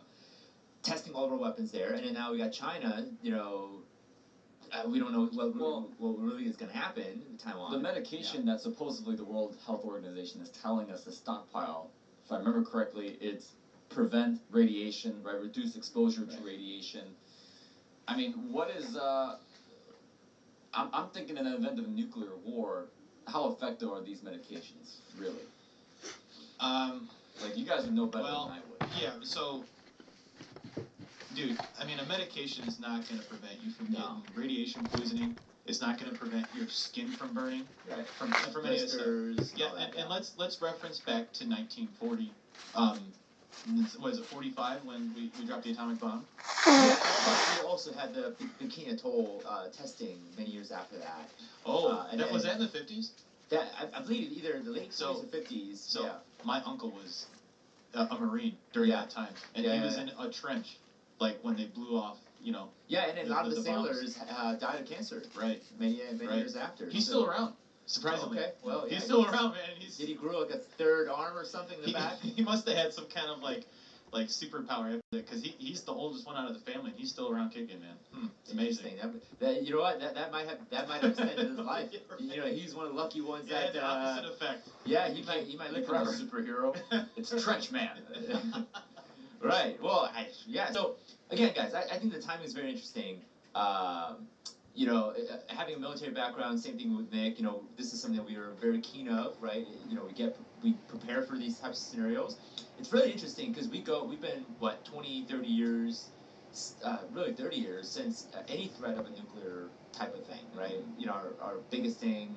Speaker 20: testing all of our weapons there, and then now we got China. We don't know what really is going to happen in Taiwan.
Speaker 1: The medication that supposedly the World Health Organization is telling us to stockpile, if I remember correctly, it's prevent radiation, right? Reduce exposure to radiation. I mean, what is? I'm thinking in the event of a nuclear war, how effective are these medications really? Like, you guys would know better than I would.
Speaker 22: Yeah, so, dude, I mean, a medication is not going to prevent you from getting radiation poisoning. It's not going to prevent your skin from burning.
Speaker 20: Right.
Speaker 22: From any of this stuff. Yeah, and let's reference back to 1940. What is it, 45 when we dropped the atomic bomb?
Speaker 20: Yeah, we also had the Bikini Atoll testing many years after that.
Speaker 22: Oh, was that in the 50s?
Speaker 20: That I believe either the late 40s or 50s.
Speaker 22: So my uncle was a Marine during that time, and he was in a trench, like when they blew off,
Speaker 20: Yeah, and a lot of the sailors died of cancer.
Speaker 22: Right.
Speaker 20: Many years after.
Speaker 22: He's still around, surprisingly.
Speaker 20: Okay. Well,
Speaker 22: he's still around, man.
Speaker 20: Did he grow like a third arm or something in the back?
Speaker 22: He must have had some kind of like superpower, because he's the oldest one out of the family, and he's still around kicking, man. It's amazing.
Speaker 20: You know what? That might have extended his life. He's one of the lucky ones that.
Speaker 22: The opposite effect.
Speaker 20: Yeah, he might live
Speaker 1: forever.
Speaker 20: forever.
Speaker 1: Superhero. It's Trench Man.
Speaker 20: Right. Well, So again, guys, I think the timing is very interesting. Having a military background, same thing with Nick. This is something that we are very keen of, right? We prepare for these types of scenarios. It's really interesting because we've been 20, 30 years, really 30 years since any threat of a nuclear type of thing, right? Our biggest thing.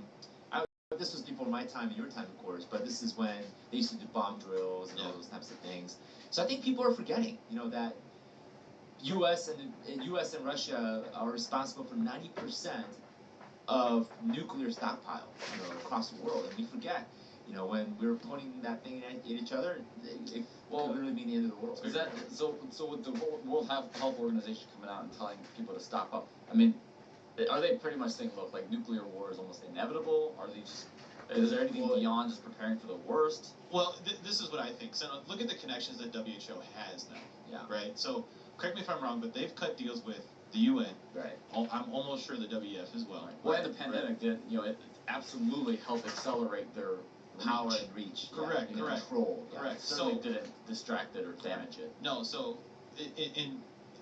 Speaker 20: This was before my time and your time, of course, but this is when they used to do bomb drills and all those types of things. So I think people are forgetting, that U.S. and Russia are responsible for 90% of nuclear stockpile, across the world, and we forget. When we were pointing that thing at each other, it could literally be the end of the world.
Speaker 1: Is that so? With the World Health Organization coming out and telling people to stock up, I mean, are they pretty much saying, look, like nuclear war is almost inevitable? Are they just? Is there anything beyond just preparing for the worst?
Speaker 22: Well, this is what I think. So look at the connections that WHO has now.
Speaker 1: Yeah.
Speaker 22: Right. So correct me if I'm wrong, but they've cut deals with the UN.
Speaker 20: Right.
Speaker 22: I'm almost sure the WEF as well.
Speaker 1: Right. Well, and the pandemic did, it absolutely helped accelerate their
Speaker 20: power and reach.
Speaker 22: Correct.
Speaker 1: Control.
Speaker 22: Correct.
Speaker 1: It certainly didn't distract it or damage it.
Speaker 22: No. So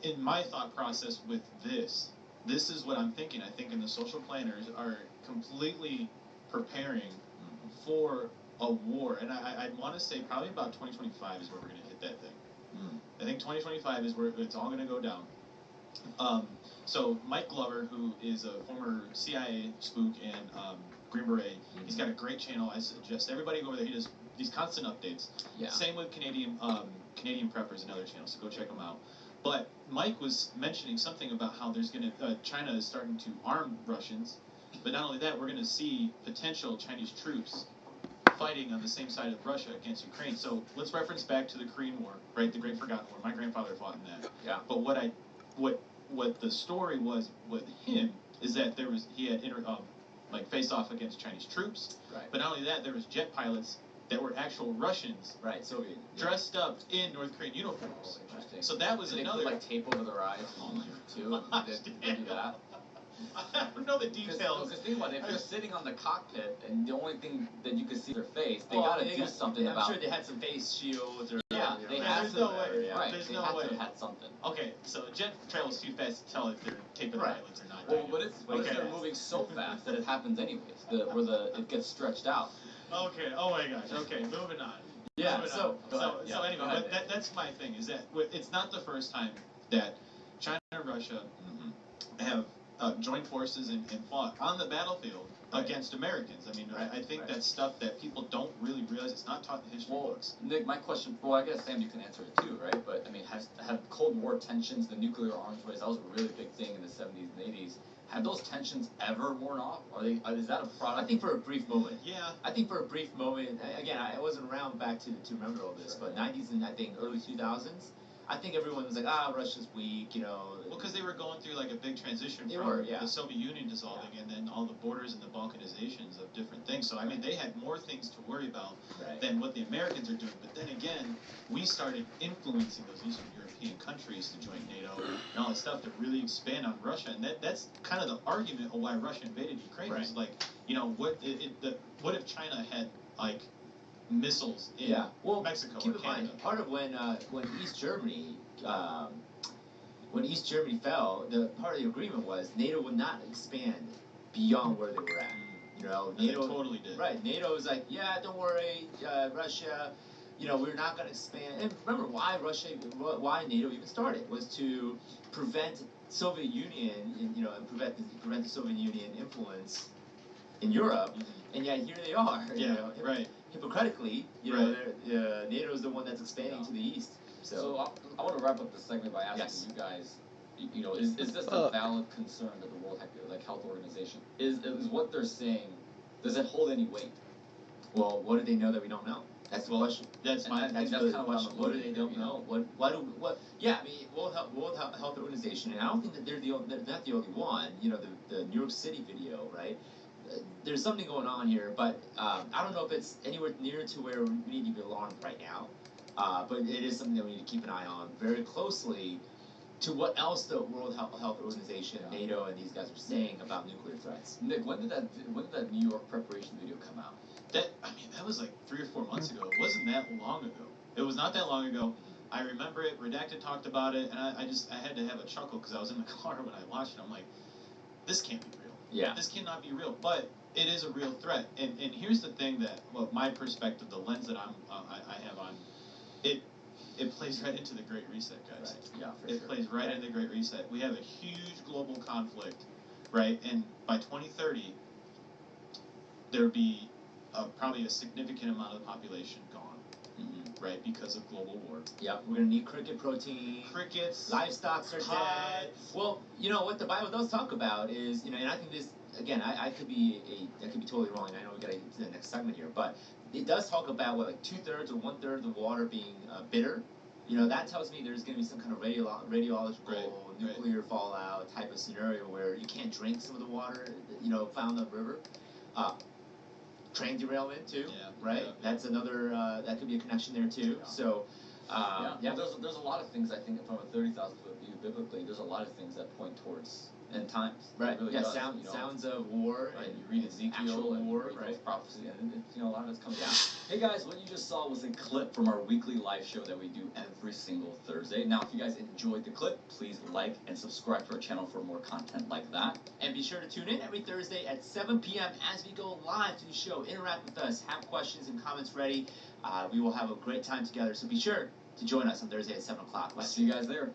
Speaker 22: in my thought process with this, this is what I'm thinking. I think the social planners are completely preparing for a war, and I'd want to say probably about 2025 is where we're going to hit that thing. I think 2025 is where it's all going to go down. So Mike Glover, who is a former CIA spook and Green Beret, he's got a great channel. I suggest everybody go over there. He does these constant updates.
Speaker 1: Yeah.
Speaker 22: Same with Canadian Preppers, another channel, so go check them out. But Mike was mentioning something about how there's going to China is starting to arm Russians, but not only that, we're going to see potential Chinese troops fighting on the same side of Russia against Ukraine. So let's reference back to the Korean War, right? The Great Forgotten War. My grandfather fought in that.
Speaker 1: Yeah.
Speaker 22: But what the story was with him is that he had faced off against Chinese troops.
Speaker 1: Right.
Speaker 22: But not only that, there was jet pilots that were actual Russians.
Speaker 1: Right. Soviet.
Speaker 22: Dressed up in North Korean uniforms.
Speaker 1: Oh, interesting.
Speaker 22: So that was
Speaker 1: Did
Speaker 22: another.
Speaker 1: They put, like, tape over their eyes too. Did they do that?
Speaker 22: I don't know the details.
Speaker 1: Because think about it, if you're sitting on the cockpit and the only thing that you can see their face, they
Speaker 20: Well,
Speaker 1: gotta do something about.
Speaker 20: I'm sure they had some face shields or.
Speaker 1: Yeah, they had
Speaker 22: there's
Speaker 1: to.
Speaker 22: no way.
Speaker 1: Right,
Speaker 22: There's
Speaker 1: they
Speaker 22: no
Speaker 1: had
Speaker 22: way.
Speaker 1: to have had something.
Speaker 22: Okay, so a jet travels too fast to tell if they're taping
Speaker 1: Right.
Speaker 22: their eyelids or not.
Speaker 1: Well, but if they're moving so fast that it happens anyways, where it gets stretched out.
Speaker 22: Okay. Oh my gosh. Okay. Moving on.
Speaker 1: Yeah.
Speaker 22: Moving
Speaker 1: So
Speaker 22: on. So anyway, but that's my thing. Is that it's not the first time that China and Russia have joined forces and fought on the battlefield against Americans. I mean, I think that's stuff that people don't really realize. It's not taught in the history books.
Speaker 1: Nick, my question. Well, I guess Sam, you can answer it too, right? But I mean, have Cold War tensions, the nuclear arms race, that was a really big thing in the 70s and 80s. Have those tensions ever worn off? Is that a product?
Speaker 20: I think for a brief moment.
Speaker 22: Yeah.
Speaker 20: I think for a brief moment. Again, I wasn't around back to remember all this, but 90s and I think early 2000s. I think everyone was like, Russia's weak,
Speaker 22: Well, because they were going through like a big transition
Speaker 20: They
Speaker 22: from
Speaker 20: were, yeah.
Speaker 22: the Soviet Union dissolving and then all the borders and the balkanizations of different things. So, I mean, they had more things to worry about than what the Americans are doing. But then again, we started influencing those Eastern European countries to join NATO and all that stuff to really expand on Russia. And that's kind of the argument of why Russia invaded Ukraine.
Speaker 20: Right.
Speaker 22: Was like, what if China had, like, missiles in Mexico
Speaker 20: keep
Speaker 22: or
Speaker 20: in
Speaker 22: Canada?
Speaker 20: mind, part of when East Germany fell, the part of the agreement was NATO would not expand beyond where they were at. NATO
Speaker 22: They totally did.
Speaker 20: Right. NATO was like, don't worry, Russia. We're not going to expand. And remember why NATO even started was to prevent Soviet Union, and prevent the Soviet Union influence in Europe. And yet here they are.
Speaker 22: Right.
Speaker 20: Hypocritically, NATO is the one that's expanding to the east.
Speaker 1: So I want to wrap up this segment by asking you guys, is this a valid concern that the World Health Organization is what they're saying? Does it hold any weight?
Speaker 20: Well, what do they know that we don't know? That's the question.
Speaker 1: That's kind of
Speaker 20: what do they don't know? What? Yeah, I mean, World Health Organization, and I don't think that they're not the only one. The New York City video, right? There's something going on here, but I don't know if it's anywhere near to where we need to be alarmed right now. But it is something that we need to keep an eye on very closely to what else the World Health Organization, NATO, and these guys are saying about nuclear threats.
Speaker 1: Nick, when did that New York preparation video come out?
Speaker 22: That was like 3 or 4 months ago. It wasn't that long ago. It was not that long ago. I remember it. Redacted talked about it, and I had to have a chuckle because I was in the car when I watched it. I'm like, this can't be real.
Speaker 1: Yeah.
Speaker 22: This cannot be real. But it is a real threat. And here's the thing that, my perspective, the lens that I have on it plays right into the Great Reset, guys.
Speaker 1: Right. Yeah, for
Speaker 22: It
Speaker 1: sure.
Speaker 22: plays right into the Great Reset. We have a huge global conflict, right? And by 2030, there'd be probably a significant amount of the population gone, right, because of global war.
Speaker 20: Yeah, we're gonna need cricket protein.
Speaker 22: Crickets,
Speaker 20: livestock are dead. Well, what the Bible does talk about is, and I think this again, I could be totally wrong. I know we gotta get to the next segment here, but it does talk about like 2/3 or 1/3 of the water being bitter. That tells me there's gonna be some kind of radiological nuclear fallout type of scenario where you can't drink some of the water, found in the river. Train derailment too, right? That's another that could be a connection there too. So
Speaker 1: Yeah, there's a lot of things I think from a 30,000 foot view biblically. There's a lot of things that point towards end times.
Speaker 20: Right.
Speaker 1: It really
Speaker 20: yeah.
Speaker 1: does,
Speaker 20: Sounds of war.
Speaker 1: Right.
Speaker 20: And
Speaker 1: You read Ezekiel
Speaker 20: actual
Speaker 1: and
Speaker 20: war.
Speaker 1: you read
Speaker 20: Right.
Speaker 1: those prophecy, and a lot of it's coming down. Hey guys, what you just saw was a clip from our weekly live show that we do every single Thursday. Now, if you guys enjoyed the clip, please like and subscribe to our channel for more content like that.
Speaker 20: And be sure to tune in every Thursday at 7 p.m. as we go live to the show. Interact with us. Have questions and comments ready. We will have a great time together. So be sure to join us on Thursday at 7 o'clock.
Speaker 1: I'll see you guys there.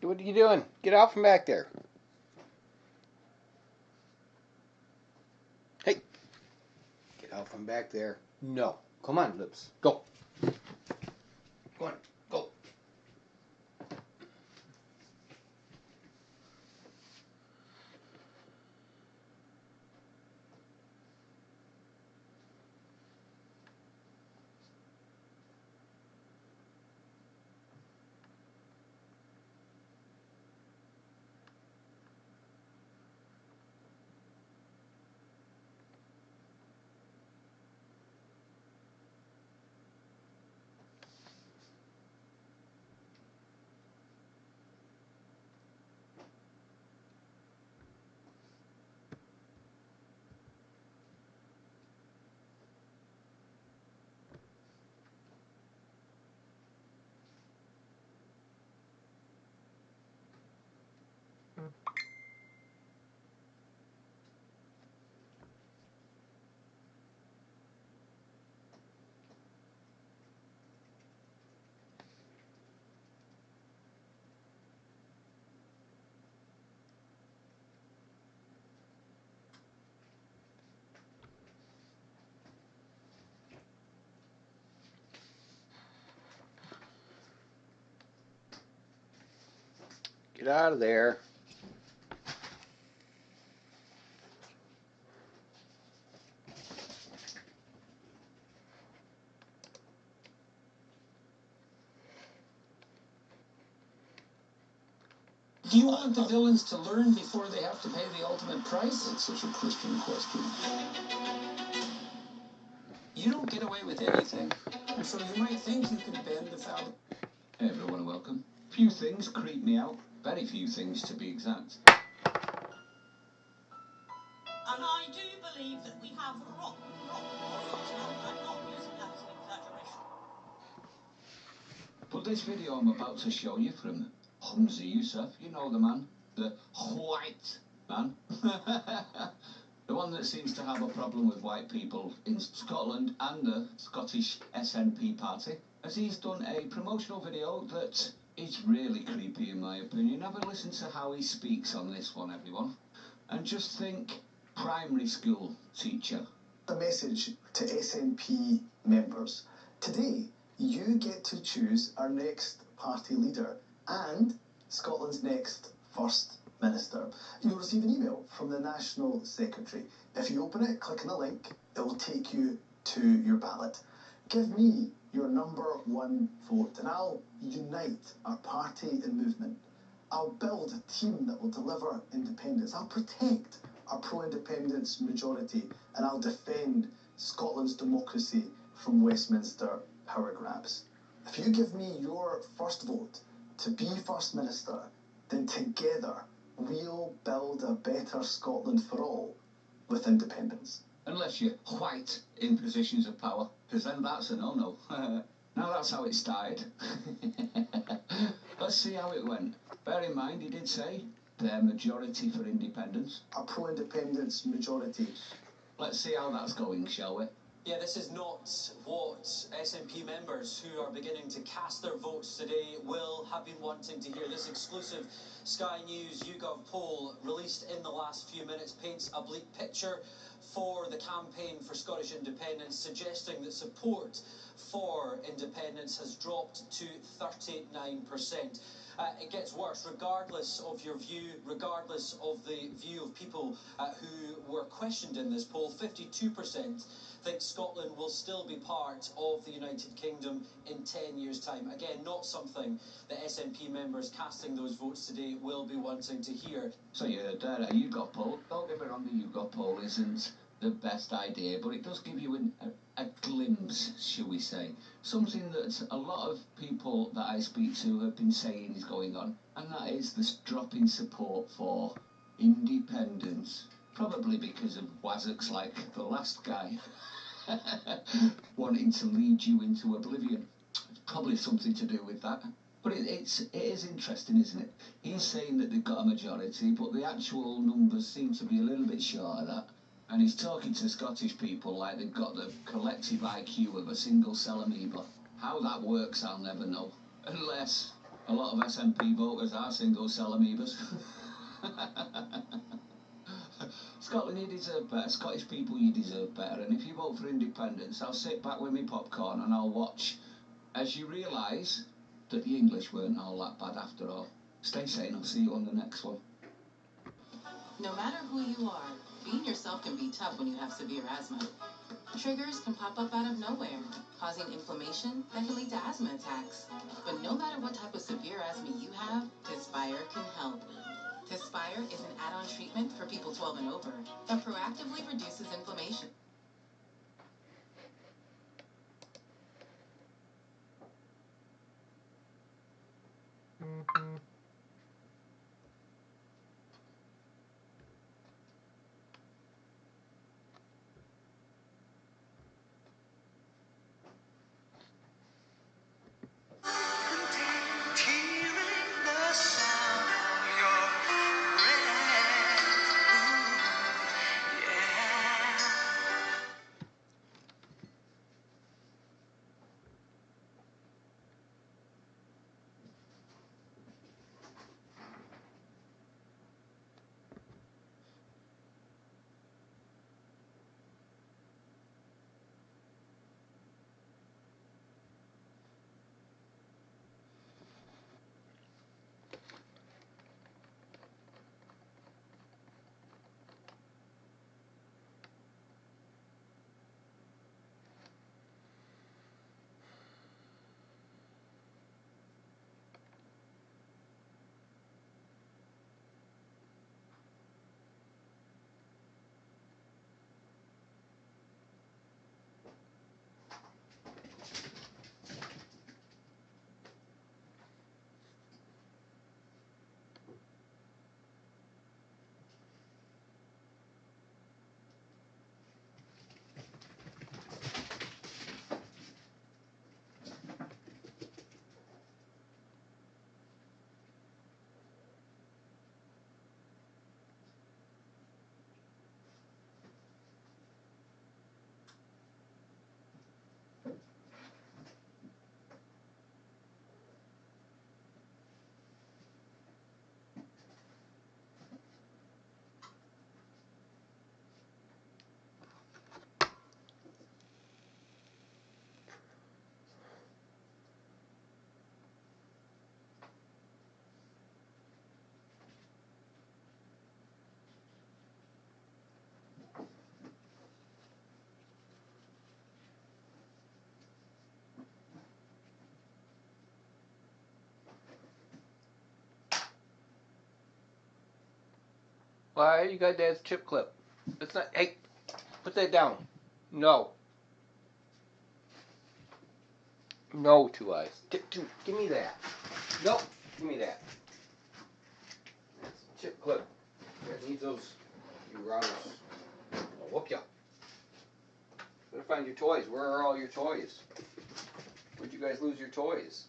Speaker 7: What are you doing? Get out from back there. Hey. Get out from back there. No. Come on, Lips. Go. Come on. Go. out of there.
Speaker 2: Do you want the villains to learn before they have to pay the ultimate price?
Speaker 16: That's such a Christian question.
Speaker 2: You don't get away with anything, and so you might think you can bend the fabric.
Speaker 5: Hey everyone, welcome. Few things creep me out. Very few things, to be exact.
Speaker 23: And I do believe that we have rotten morals. I'm not using that as an exaggeration.
Speaker 5: But this video I'm about to show you from Humza Yousaf, you know the man, the white man, the one that seems to have a problem with white people in Scotland and the Scottish SNP party, as he's done a promotional video that is really creepy in my opinion. Have a listen to how he speaks on this one, everyone, and just think primary school teacher.
Speaker 24: A message to SNP members. Today, you get to choose our next party leader and Scotland's next First Minister. You'll receive an email from the National Secretary. If you open it, click on the link, it will take you to your ballot. Give me your #1 vote and I'll unite our party and movement. I'll build a team that will deliver independence. I'll protect our pro-independence majority and I'll defend Scotland's democracy from Westminster power grabs. If you give me your first vote to be First Minister, then together we'll build a better Scotland for all with independence.
Speaker 5: Unless you're white in positions of power, because then that's a no-no. Now that's how it started. Let's see how it went. Bear in mind, he did say their majority for independence.
Speaker 24: A pro-independence majority.
Speaker 5: Let's see how that's going, shall we?
Speaker 25: Yeah, this is not what SNP members who are beginning to cast their votes today will have been wanting to hear. This exclusive Sky News YouGov poll released in the last few minutes paints a bleak picture for the campaign for Scottish independence, suggesting that support for independence has dropped to 39%. It gets worse, regardless of your view, regardless of the view of people who were questioned in this poll. 52% think Scotland will still be part of the United Kingdom in 10 years' time. Again, not something that SNP members casting those votes today will be wanting to hear.
Speaker 5: So you heard that, a YouGov poll. Don't get me wrong, the YouGov poll isn't the best idea, but it does give you a glimpse, shall we say. Something that a lot of people that I speak to have been saying is going on, and that is this drop in support for independence. Probably because of wazzocks like the last guy wanting to lead you into oblivion. It's probably something to do with that. But it is interesting, isn't it? He's saying that they've got a majority, but the actual numbers seem to be a little bit short of that. And he's talking to Scottish people like they've got the collective IQ of a single-cell amoeba. How that works, I'll never know. Unless a lot of SNP voters are single-cell amoebas. Scotland, you deserve better. Scottish people, you deserve better. And if you vote for independence, I'll sit back with my popcorn and I'll watch as you realise that the English weren't all that bad after all. Stay sane, I'll see you on the next one.
Speaker 26: No matter who you are, being yourself can be tough when you have severe asthma. Triggers can pop up out of nowhere, causing inflammation that can lead to asthma attacks. But no matter what type of severe asthma you have, Tespire can help. Tespire is an add-on treatment for people 12 and over that proactively reduces inflammation.
Speaker 7: Why you got Dad's chip clip? It's not. Hey, put that down. No. No, Two Eyes. Give me that. No, give me that. That's a chip clip. Dad needs those. You rotters. I'll whoop ya. Better find your toys. Where are all your toys? Where'd you guys lose your toys?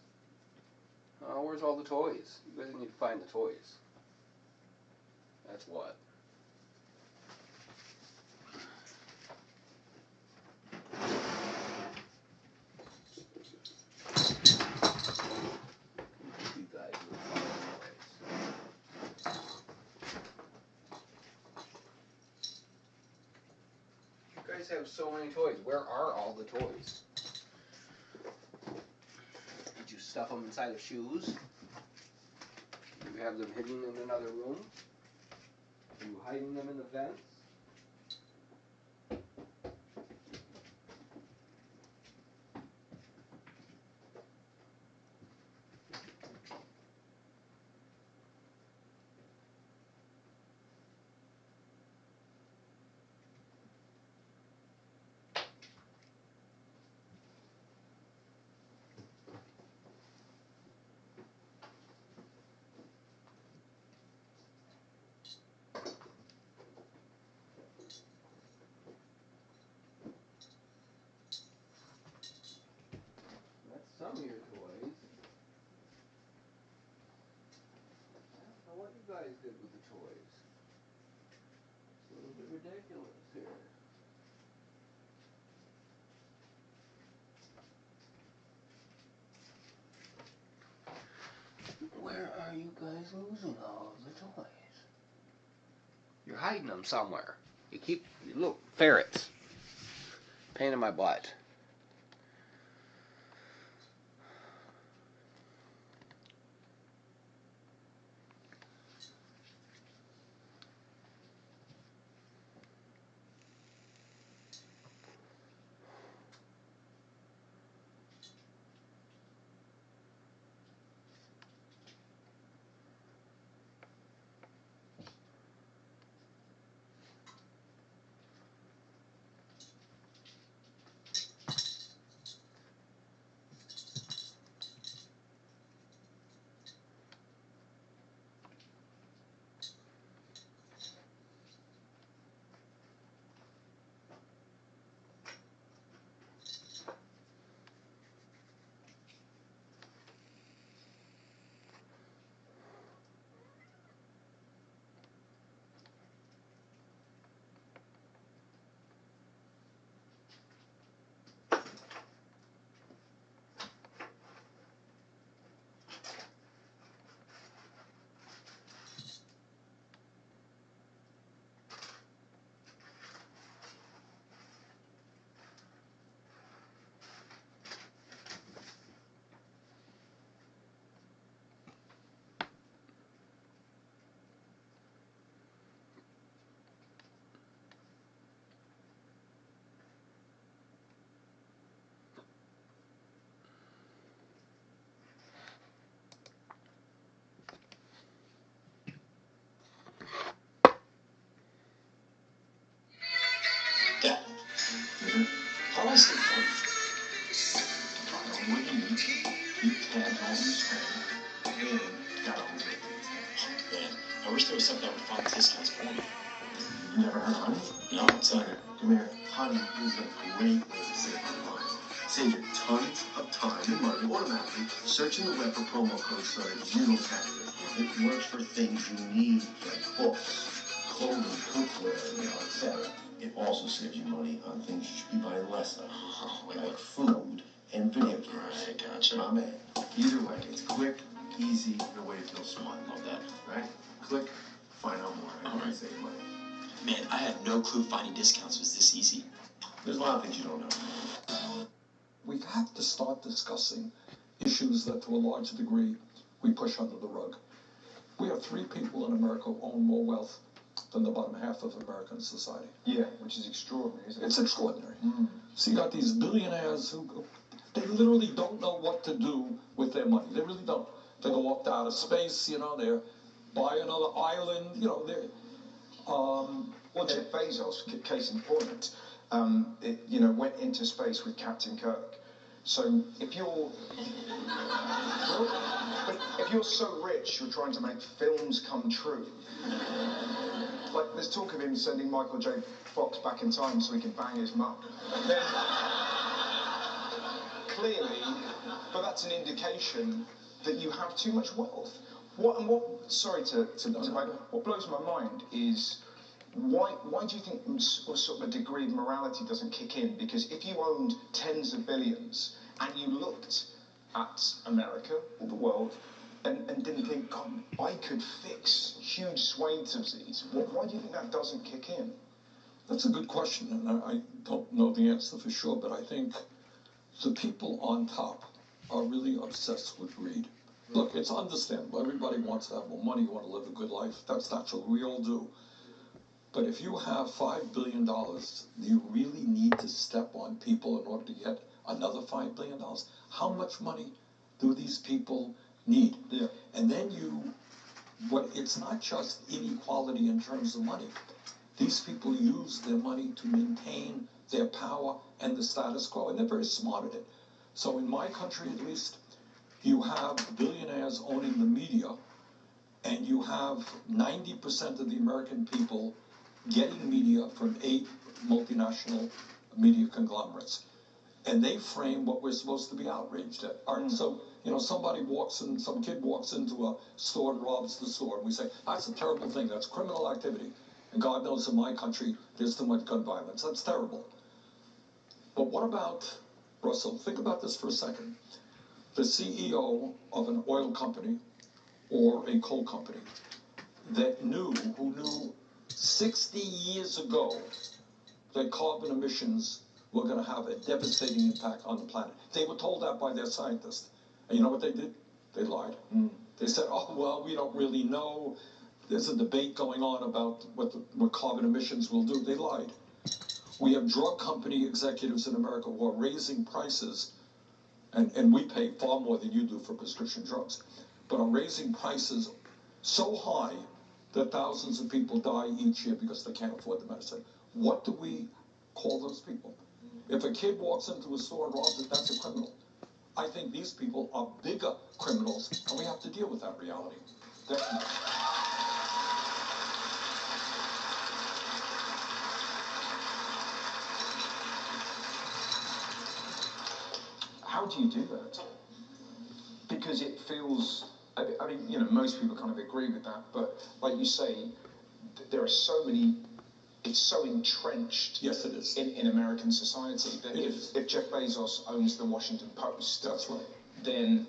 Speaker 7: Oh, where's all the toys? You guys need to find the toys. That's what. You guys will find the toys. You guys have so many toys. Where are all the toys? Did you stuff them inside of shoes? Do you have them hidden in another room? Are you hiding them in the vents? Some of your toys. I don't know what you guys did with the toys. It's a little bit ridiculous here. Where are you guys losing all of the toys? You're hiding them somewhere. You look, ferrets. Pain in my butt.
Speaker 16: Dad, how do I stay fun? What do you mean? You can't hold me straight. And got all the man, I wish there was something that would find discounts for me. You never heard of Honey? No, it's come here. Honey is a great way to save online. Save you tons of time and money automatically searching the web for promo codes so that you don't catch it. It works for things you need, like books, clothing, cookware, etc. It also saves you money on things you should be buying less of, like food and video games. Right, gotcha. My man. Either way, it's quick, easy, and a way to feel smart. Love that. Right? Click, find out more, and save money. Man, I had no clue finding discounts was this easy. There's a lot of things you don't know.
Speaker 3: We have to start discussing issues that, to a large degree, we push under the rug. We have 3 people in America who own more wealth than the bottom half of American society.
Speaker 16: Yeah, which is extraordinary, isn't it?
Speaker 3: It's extraordinary. So you got these billionaires who, they literally don't know what to do with their money. They really don't. They go up to outer space, they're buy another island,
Speaker 4: Well, Jeff Bezos, case in point, went into space with Captain Kirk. So if you're so rich, you're trying to make films come true. Like, there's talk of him sending Michael J. Fox back in time so he can bang his mum. Then, clearly, but that's an indication that you have too much wealth. What blows my mind is why do you think sort of a degree of morality doesn't kick in? Because if you owned tens of billions and you looked at America or the world and didn't think, God, I could fix huge swathes of these, why do you think that doesn't kick in?
Speaker 3: That's a good question, and I don't know the answer for sure, but I think the people on top are really obsessed with greed. Look, it's understandable. Everybody wants to have more money, you want to live a good life. That's natural. We all do. But if you have $5 billion, do you really need to step on people in order to get another $5 billion? How much money do these people need?
Speaker 4: Yeah.
Speaker 3: And then it's not just inequality in terms of money. These people use their money to maintain their power and the status quo, and they're very smart at it. So in my country, at least, you have billionaires owning the media, and you have 90% of the American people getting media from 8 multinational media conglomerates. And they frame what we're supposed to be outraged at. So, some kid walks into a store and robs the store, and we say, that's a terrible thing, that's criminal activity. And God knows in my country, there's too much gun violence. That's terrible. But what about, Russell, think about this for a second. The CEO of an oil company or a coal company who knew 60 years ago that carbon emissions were going to have a devastating impact on the planet. They were told that by their scientists. And you know what they did? They lied. They said, oh, well, we don't really know. There's a debate going on about what carbon emissions will do. They lied. We have drug company executives in America who are raising prices, and we pay far more than you do for prescription drugs, but are raising prices so high that thousands of people die each year because they can't afford the medicine. What do we call those people? If a kid walks into a store and robs it, that's a criminal. I think these people are bigger criminals, and we have to deal with that reality. Definitely.
Speaker 4: How do you do that? Because it feels, I mean, most people kind of agree with that, but like you say, there are so many, it's so entrenched.
Speaker 3: Yes, it is.
Speaker 4: In American society that if Jeff Bezos owns the Washington Post,
Speaker 3: that's right,
Speaker 4: then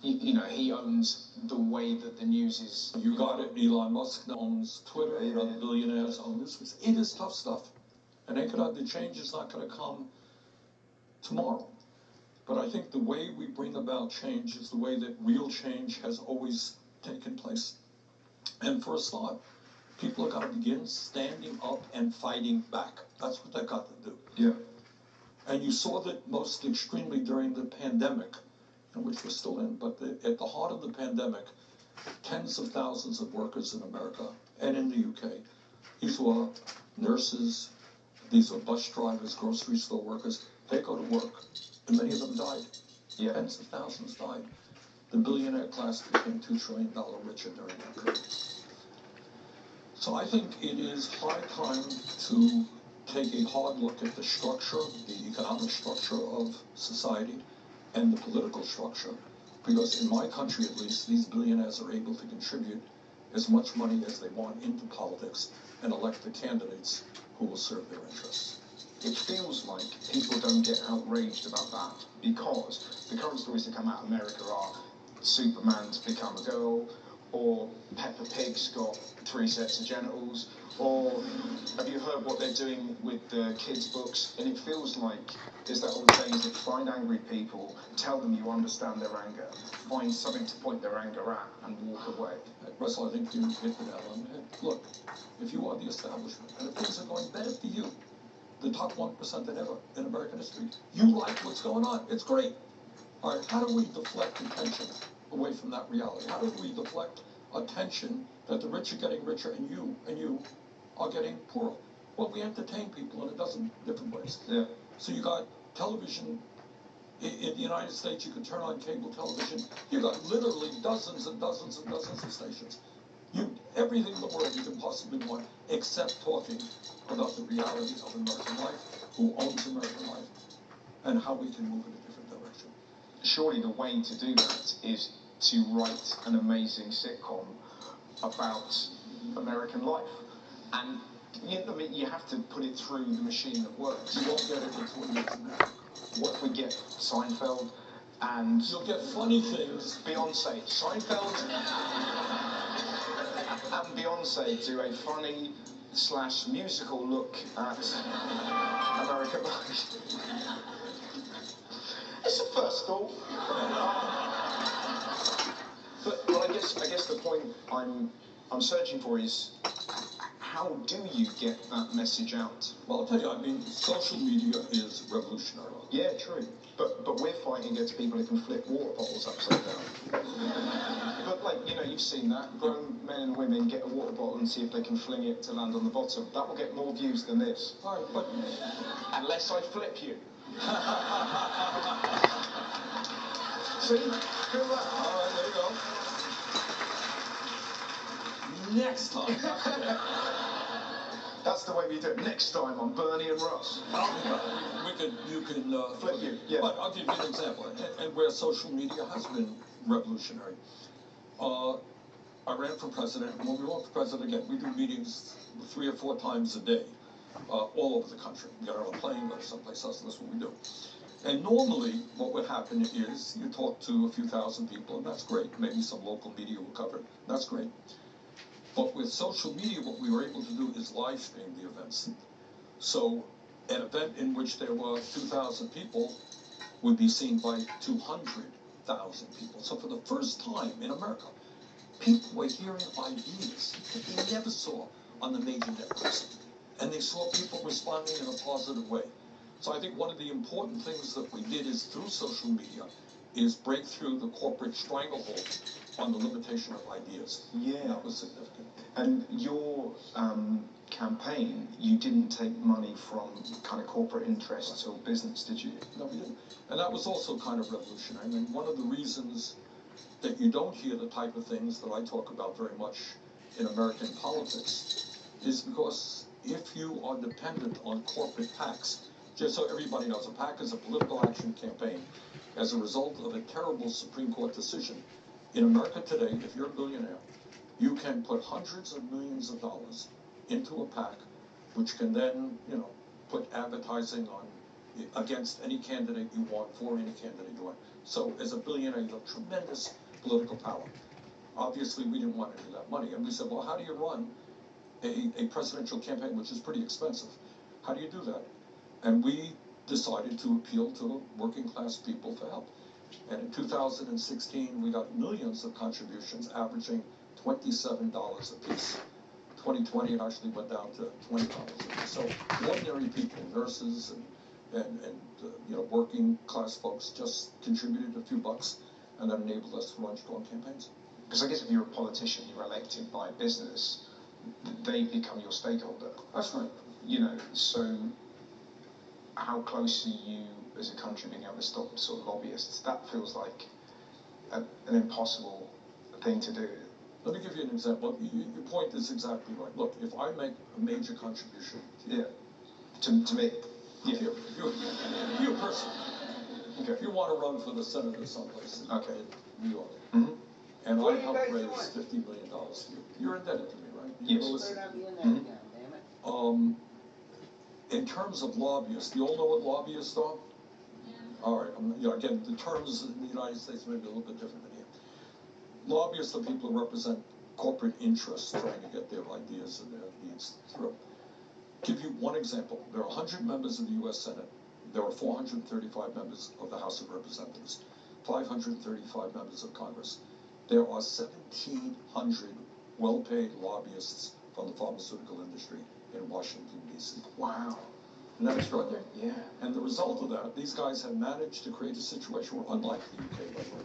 Speaker 4: he owns the way that the news is.
Speaker 3: You got it. Elon Musk owns Twitter. Other billionaires own this. It is tough stuff, and the change is not going to come tomorrow. But I think the way we bring about change is the way that real change has always taken place. And for a start, people are going to begin standing up and fighting back. That's what they've got to do.
Speaker 4: Yeah.
Speaker 3: And you saw that most extremely during the pandemic, which we're still in, but at the heart of the pandemic, tens of thousands of workers in America and in the UK, these were nurses, these were bus drivers, grocery store workers, they go to work, and many of them died.
Speaker 4: Yeah.
Speaker 3: Tens of thousands died. The billionaire class became $2 trillion richer during that period. So I think it is high time to take a hard look at the structure, the economic structure of society, and the political structure, because in my country at least, these billionaires are able to contribute as much money as they want into politics and elect the candidates who will serve their interests.
Speaker 4: It feels like people don't get outraged about that because the current stories that come out of America are Superman's become a girl, or Peppa Pig's got 3 sets of genitals, or have you heard what they're doing with the kids' books? And it feels like there's that old saying that find angry people, tell them you understand their anger, find something to point their anger at, and walk away.
Speaker 3: Russell, I think you hit the nail on the head. Look, if you are the establishment, and if things are going better for you, the top 1% than ever in American history, you like what's going on. It's great. All right, how do we deflect attention away from that reality? How do we deflect attention that the rich are getting richer and you are getting poorer. Well, we entertain people in a dozen different ways.
Speaker 4: Yeah.
Speaker 3: So you got television. In the United States, you can turn on cable television. You got literally dozens and dozens and dozens of stations. Everything in the world you can possibly want, except talking about the reality of American life, who owns American life, and how we can move in a different direction.
Speaker 4: Surely the way to do that is to write an amazing sitcom about American life. And I mean, you have to put it through the machine that works.
Speaker 3: You won't get it until you get now.
Speaker 4: What if we get Seinfeld and...
Speaker 3: You'll get funny things.
Speaker 4: Beyonce. Seinfeld and Beyonce do a funny / musical look at American life. It's a first thought. But I guess the point I'm searching for is, how do you get that message out?
Speaker 3: Well, I'll tell you, I mean, social media is revolutionary.
Speaker 4: Yeah, true. But we're fighting against people who can flip water bottles upside down. But, like, you know, you've seen that. Grown men and women get a water bottle and see if they can fling it to land on the bottom. That will get more views than this.
Speaker 3: All right, but...
Speaker 4: Unless I flip you. See? Good luck.
Speaker 3: All right, there you go. Next time.
Speaker 4: That's the way we do it. Next time on Bernie and Russ.
Speaker 3: You can
Speaker 4: flip you. Yeah.
Speaker 3: But I'll give you an example, and where social media has been revolutionary. I ran for president, and when we ran for president again, we do meetings 3 or 4 times a day, all over the country. We get on a plane, go to someplace else, and that's what we do. And normally, what would happen is you talk to a few thousand people, and that's great. Maybe some local media will cover it. That's great. But with social media, what we were able to do is live stream the events. So an event in which there were 2,000 people would be seen by 200,000 people. So for the first time in America, people were hearing ideas that they never saw on the major networks. And they saw people responding in a positive way. So I think one of the important things that we did is through social media is break through the corporate stranglehold on the limitation of ideas.
Speaker 4: Yeah.
Speaker 3: That was significant.
Speaker 4: And your campaign, you didn't take money from kind of corporate interests or business, did you?
Speaker 3: No, we didn't. And that was also kind of revolutionary. I mean, one of the reasons that you don't hear the type of things that I talk about very much in American politics is because if you are dependent on corporate PACs, just so everybody knows, a PAC is a political action campaign as a result of a terrible Supreme Court decision. In America today, if you're a billionaire, you can put hundreds of millions of dollars into a PAC, which can then, put advertising on against any candidate you want, for any candidate you want. So as a billionaire, you have tremendous political power. Obviously, we didn't want any of that money. And we said, well, how do you run a presidential campaign, which is pretty expensive? How do you do that? And we decided to appeal to working class people for help. And in 2016, we got millions of contributions, averaging $27 a piece. 2020, it actually went down to $20 a piece. So ordinary people, nurses and working class folks just contributed a few bucks, and that enabled us to run strong campaigns.
Speaker 4: Because I guess if you're a politician, you're elected by a business, they become your stakeholder.
Speaker 3: That's right.
Speaker 4: So how close are you as a country being able to stop sort of lobbyists? That feels like an impossible thing to do.
Speaker 3: Let me give you an example. Your point is exactly right. Look, if I make a major contribution
Speaker 4: to me,
Speaker 3: you personally, okay. If you want to run for the Senate or someplace in New York, and I help raise $50 million for you, you're indebted to me, right?
Speaker 4: Yes.
Speaker 3: In terms of lobbyists, do you all know what lobbyists are? All right. Again, the terms in the United States may be a little bit different than here. Lobbyists are people who represent corporate interests trying to get their ideas and their needs through. Give you one example. There are 100 members of the U.S. Senate. There are 435 members of the House of Representatives, 535 members of Congress. There are 1,700 well-paid lobbyists from the pharmaceutical industry in Washington, D.C.
Speaker 4: Wow.
Speaker 3: Isn't that extraordinary?
Speaker 4: Yeah.
Speaker 3: And the result of that, these guys have managed to create a situation where, unlike the UK, by the way,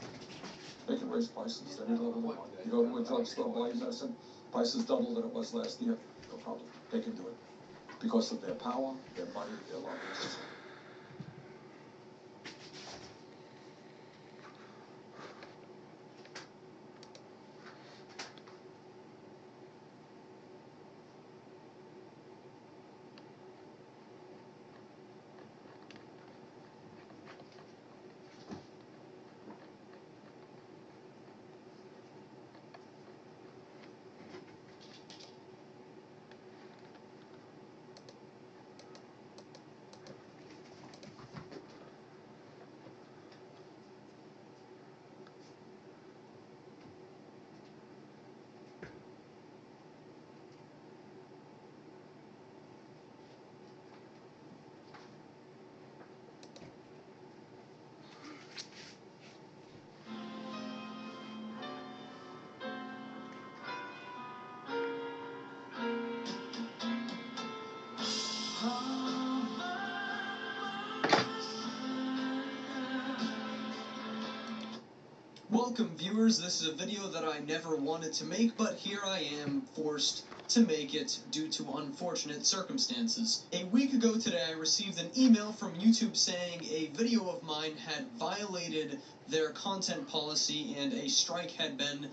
Speaker 3: they can raise prices at any level they want. You go to a drugstore, buy medicine, price is double than it was last year, no problem. they can do it because of their power, their money, their lobbyists.
Speaker 6: Welcome viewers, this is a video that I never wanted to make, but here I am forced to make it due to unfortunate circumstances. A week ago today I received an email from YouTube saying a video of mine had violated their content policy and a strike had been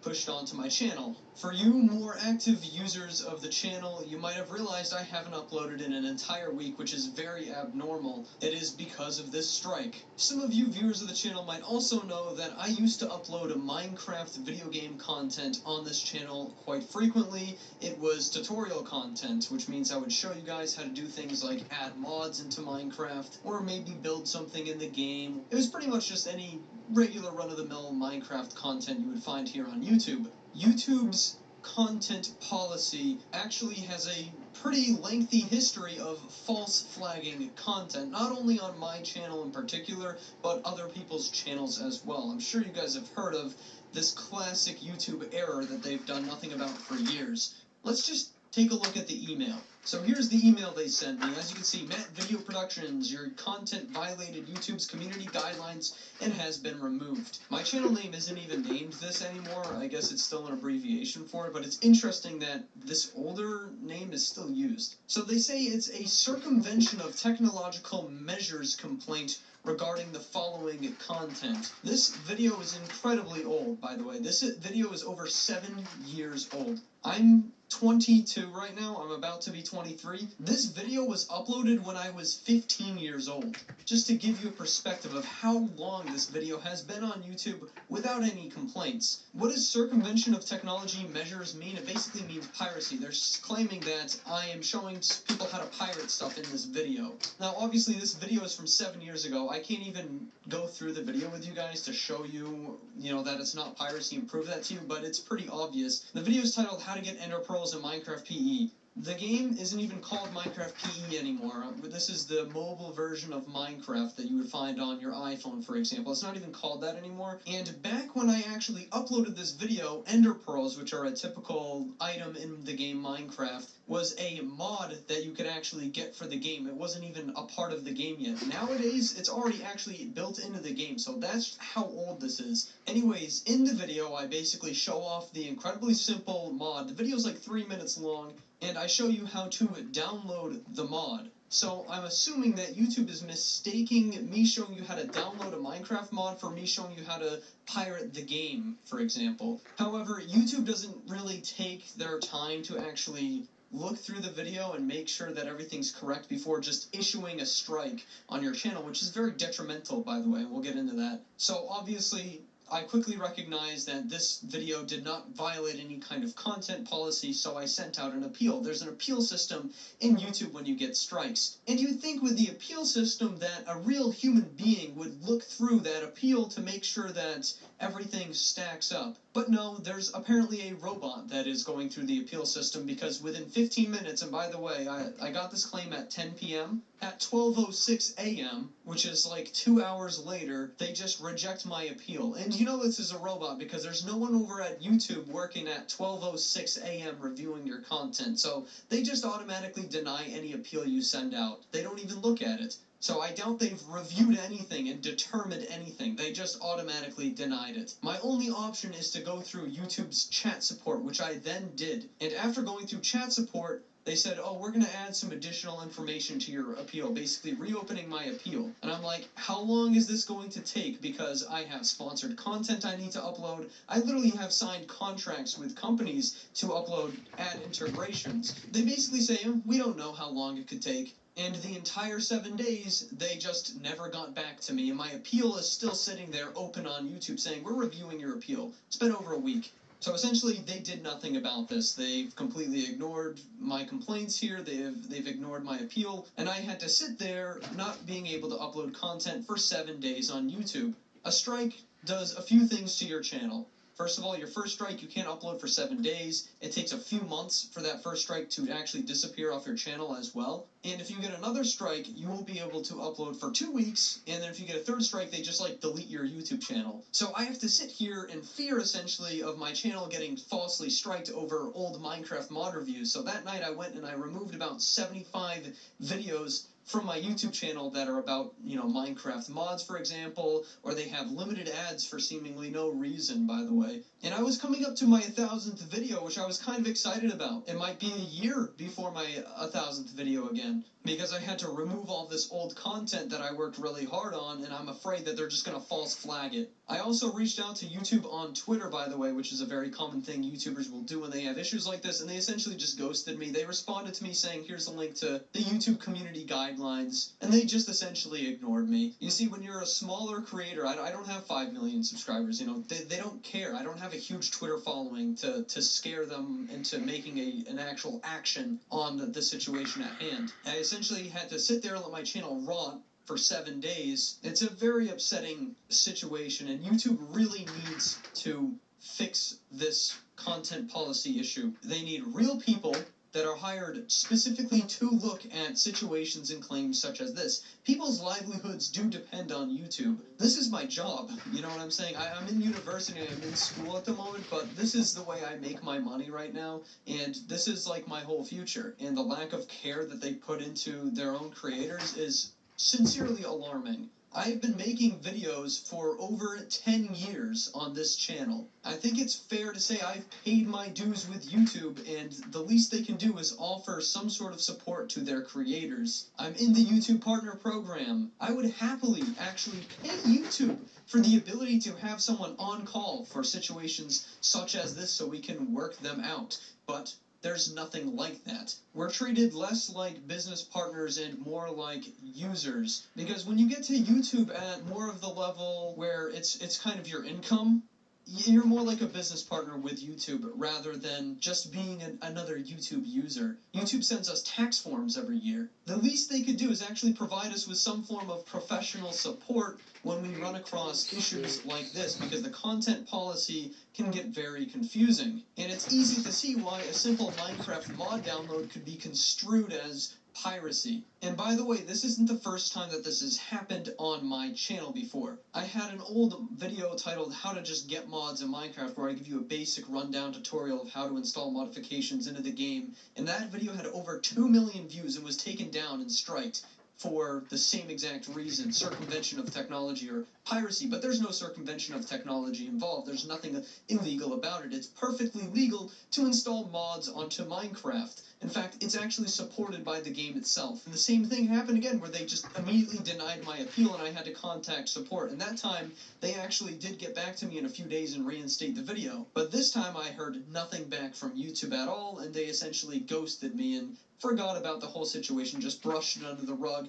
Speaker 6: pushed onto my channel. For you more active users of the channel, you might have realized I haven't uploaded in an entire week, which is very abnormal. It is because of this strike. Some of you viewers of the channel might also know that I used to upload Minecraft video game content on this channel quite frequently. It was tutorial content, which means I would show you guys how to do things like add mods into Minecraft, or maybe build something in the game. It was pretty much just any regular run-of-the-mill Minecraft content you would find here on YouTube. YouTube's content policy actually has a pretty lengthy history of false flagging content, not only on my channel in particular, but other people's channels as well. I'm sure you guys have heard of this classic YouTube error that they've done nothing about for years. Let's just take a look at the email. So here's the email they sent me. As you can see, Matt Video Productions, your content violated YouTube's community guidelines and has been removed. My channel name isn't even named this anymore. I guess it's still an abbreviation for it, but it's interesting that this older name is still used. So they say it's a circumvention of technological measures complaint regarding the following content. This video is incredibly old, by the way. This video is over 7 years old. I'm 22 right now. I'm about to be 23. This video was uploaded when I was 15 years old. Just to give you a perspective of how long this video has been on YouTube without any complaints. What does circumvention of technology measures mean? It basically means piracy. They're claiming that I am showing people how to pirate stuff in this video. Now, obviously, this video is from 7 years ago. I can't even go through the video with you guys to show you, that it's not piracy and prove that to you, but it's pretty obvious. The video is titled How to Get Ender Pearls in Minecraft PE. The game isn't even called Minecraft PE anymore. This is the mobile version of Minecraft that you would find on your iPhone, for example. It's not even called that anymore. And back when I actually uploaded this video, Ender Pearls, which are a typical item in the game Minecraft, was a mod that you could actually get for the game. It wasn't even a part of the game yet. Nowadays, it's already actually built into the game, so that's how old this is. Anyways, in the video, I basically show off the incredibly simple mod. The video's like 3 minutes long, and I show you how to download the mod. So I'm assuming that YouTube is mistaking me showing you how to download a Minecraft mod for me showing you how to pirate the game, for example. However, YouTube doesn't really take their time to actually look through the video and make sure that everything's correct before just issuing a strike on your channel, which is very detrimental, by the way. We'll get into that. So obviously, I quickly recognized that this video did not violate any kind of content policy, so I sent out an appeal. There's an appeal system in YouTube when you get strikes. And you'd think with the appeal system that a real human being would look through that appeal to make sure that everything stacks up. But no, there's apparently a robot that is going through the appeal system, because within 15 minutes, and by the way, I got this claim at 10 p.m., at 12:06 a.m., which is like 2 hours later, they just reject my appeal. And you know this is a robot because there's no one over at YouTube working at 12:06 a.m. reviewing your content, so they just automatically deny any appeal you send out. They don't even look at it. So I doubt they've reviewed anything and determined anything. They just automatically denied it. My only option is to go through YouTube's chat support, which I then did. And after going through chat support, They said, oh, we're going to add some additional information to your appeal, basically reopening my appeal. And I'm like, how long is this going to take? Because I have sponsored content I need to upload. I literally have signed contracts with companies to upload ad integrations. They basically say, we don't know how long it could take. And the entire 7 days, they just never got back to me. And my appeal is still sitting there open on YouTube saying, we're reviewing your appeal. It's been over a week. So essentially, they did nothing about this. They've completely ignored my complaints here. They've ignored my appeal. And I had to sit there not being able to upload content for 7 days on YouTube. A strike does a few things to your channel. First of all, your first strike, you can't upload for 7 days. It takes a few months for that first strike to actually disappear off your channel as well. And if you get another strike, you won't be able to upload for 2 weeks. And then if you get a third strike, they just delete your YouTube channel. So I have to sit here in fear essentially of my channel getting falsely striked over old Minecraft mod reviews. So that night I went and I removed about 75 videos from my YouTube channel that are about, Minecraft mods, for example, or they have limited ads for seemingly no reason, by the way. And I was coming up to my 1,000th video, which I was kind of excited about. It might be a year before my 1,000th video again, because I had to remove all this old content that I worked really hard on, and I'm afraid that they're just going to false flag it. I also reached out to YouTube on Twitter, by the way, which is a very common thing YouTubers will do when they have issues like this, and they essentially just ghosted me. They responded to me saying, here's a link to the YouTube community guidelines, and they just essentially ignored me. You see, when you're a smaller creator, I don't have 5 million subscribers, they don't care. I don't have a huge Twitter following to scare them into making an actual action on the situation at hand. I essentially had to sit there and let my channel rot for 7 days. It's a very upsetting situation, and YouTube really needs to fix this content policy issue. They need real people that are hired specifically to look at situations and claims such as this. People's livelihoods do depend on YouTube. This is my job, you know what I'm saying? I'm in university, I'm in school at the moment, but this is the way I make my money right now, and this is my whole future. And the lack of care that they put into their own creators is sincerely alarming. I've been making videos for over 10 years on this channel. I think it's fair to say I've paid my dues with YouTube, and the least they can do is offer some sort of support to their creators. I'm in the YouTube Partner Program. I would happily actually pay YouTube for the ability to have someone on call for situations such as this so we can work them out. But there's nothing like that. We're treated less like business partners and more like users. Because when you get to YouTube at more of the level where it's kind of your income, you're more like a business partner with YouTube rather than just being another YouTube user. YouTube sends us tax forms every year. The least they could do is actually provide us with some form of professional support when we run across issues like this, because the content policy can get very confusing. And it's easy to see why a simple Minecraft mod download could be construed as piracy. And by the way, this isn't the first time that this has happened on my channel before. I had an old video titled How to Just Get Mods in Minecraft, where I give you a basic rundown tutorial of how to install modifications into the game, and that video had over 2 million views and was taken down and striked for the same exact reason, circumvention of technology or piracy. But there's no circumvention of technology involved. There's nothing illegal about it. It's perfectly legal to install mods onto Minecraft. In fact, it's actually supported by the game itself. And the same thing happened again, where they just immediately denied my appeal and I had to contact support. And that time, they actually did get back to me in a few days and reinstate the video. But this time I heard nothing back from YouTube at all, and they essentially ghosted me and forgot about the whole situation, just brushed it under the rug.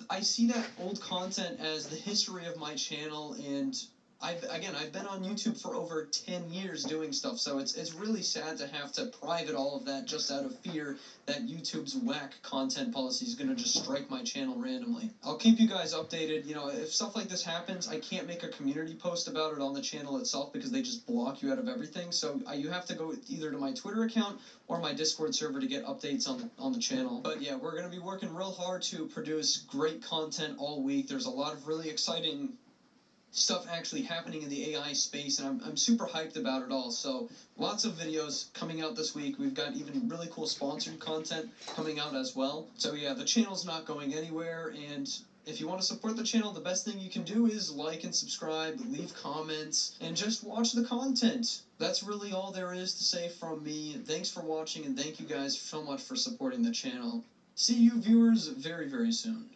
Speaker 6: I see that old content as the history of my channel, and I've been on YouTube for over 10 years doing stuff, so it's really sad to have to private all of that just out of fear that YouTube's whack content policy is going to just strike my channel randomly. I'll keep you guys updated. If stuff like this happens, I can't make a community post about it on the channel itself because they just block you out of everything, so you have to go either to my Twitter account or my Discord server to get updates on the channel. But yeah, we're going to be working real hard to produce great content all week. There's a lot of really exciting stuff actually happening in the AI space, and I'm super hyped about it all. So lots of videos coming out this week. We've got even really cool sponsored content coming out as well. So yeah, the channel's not going anywhere, and If you want to support the channel, the best thing you can do is like and subscribe, leave comments, and just watch the content. That's really all there is to say from me. Thanks for watching, and thank you guys so much for supporting the channel. See you viewers very, very soon.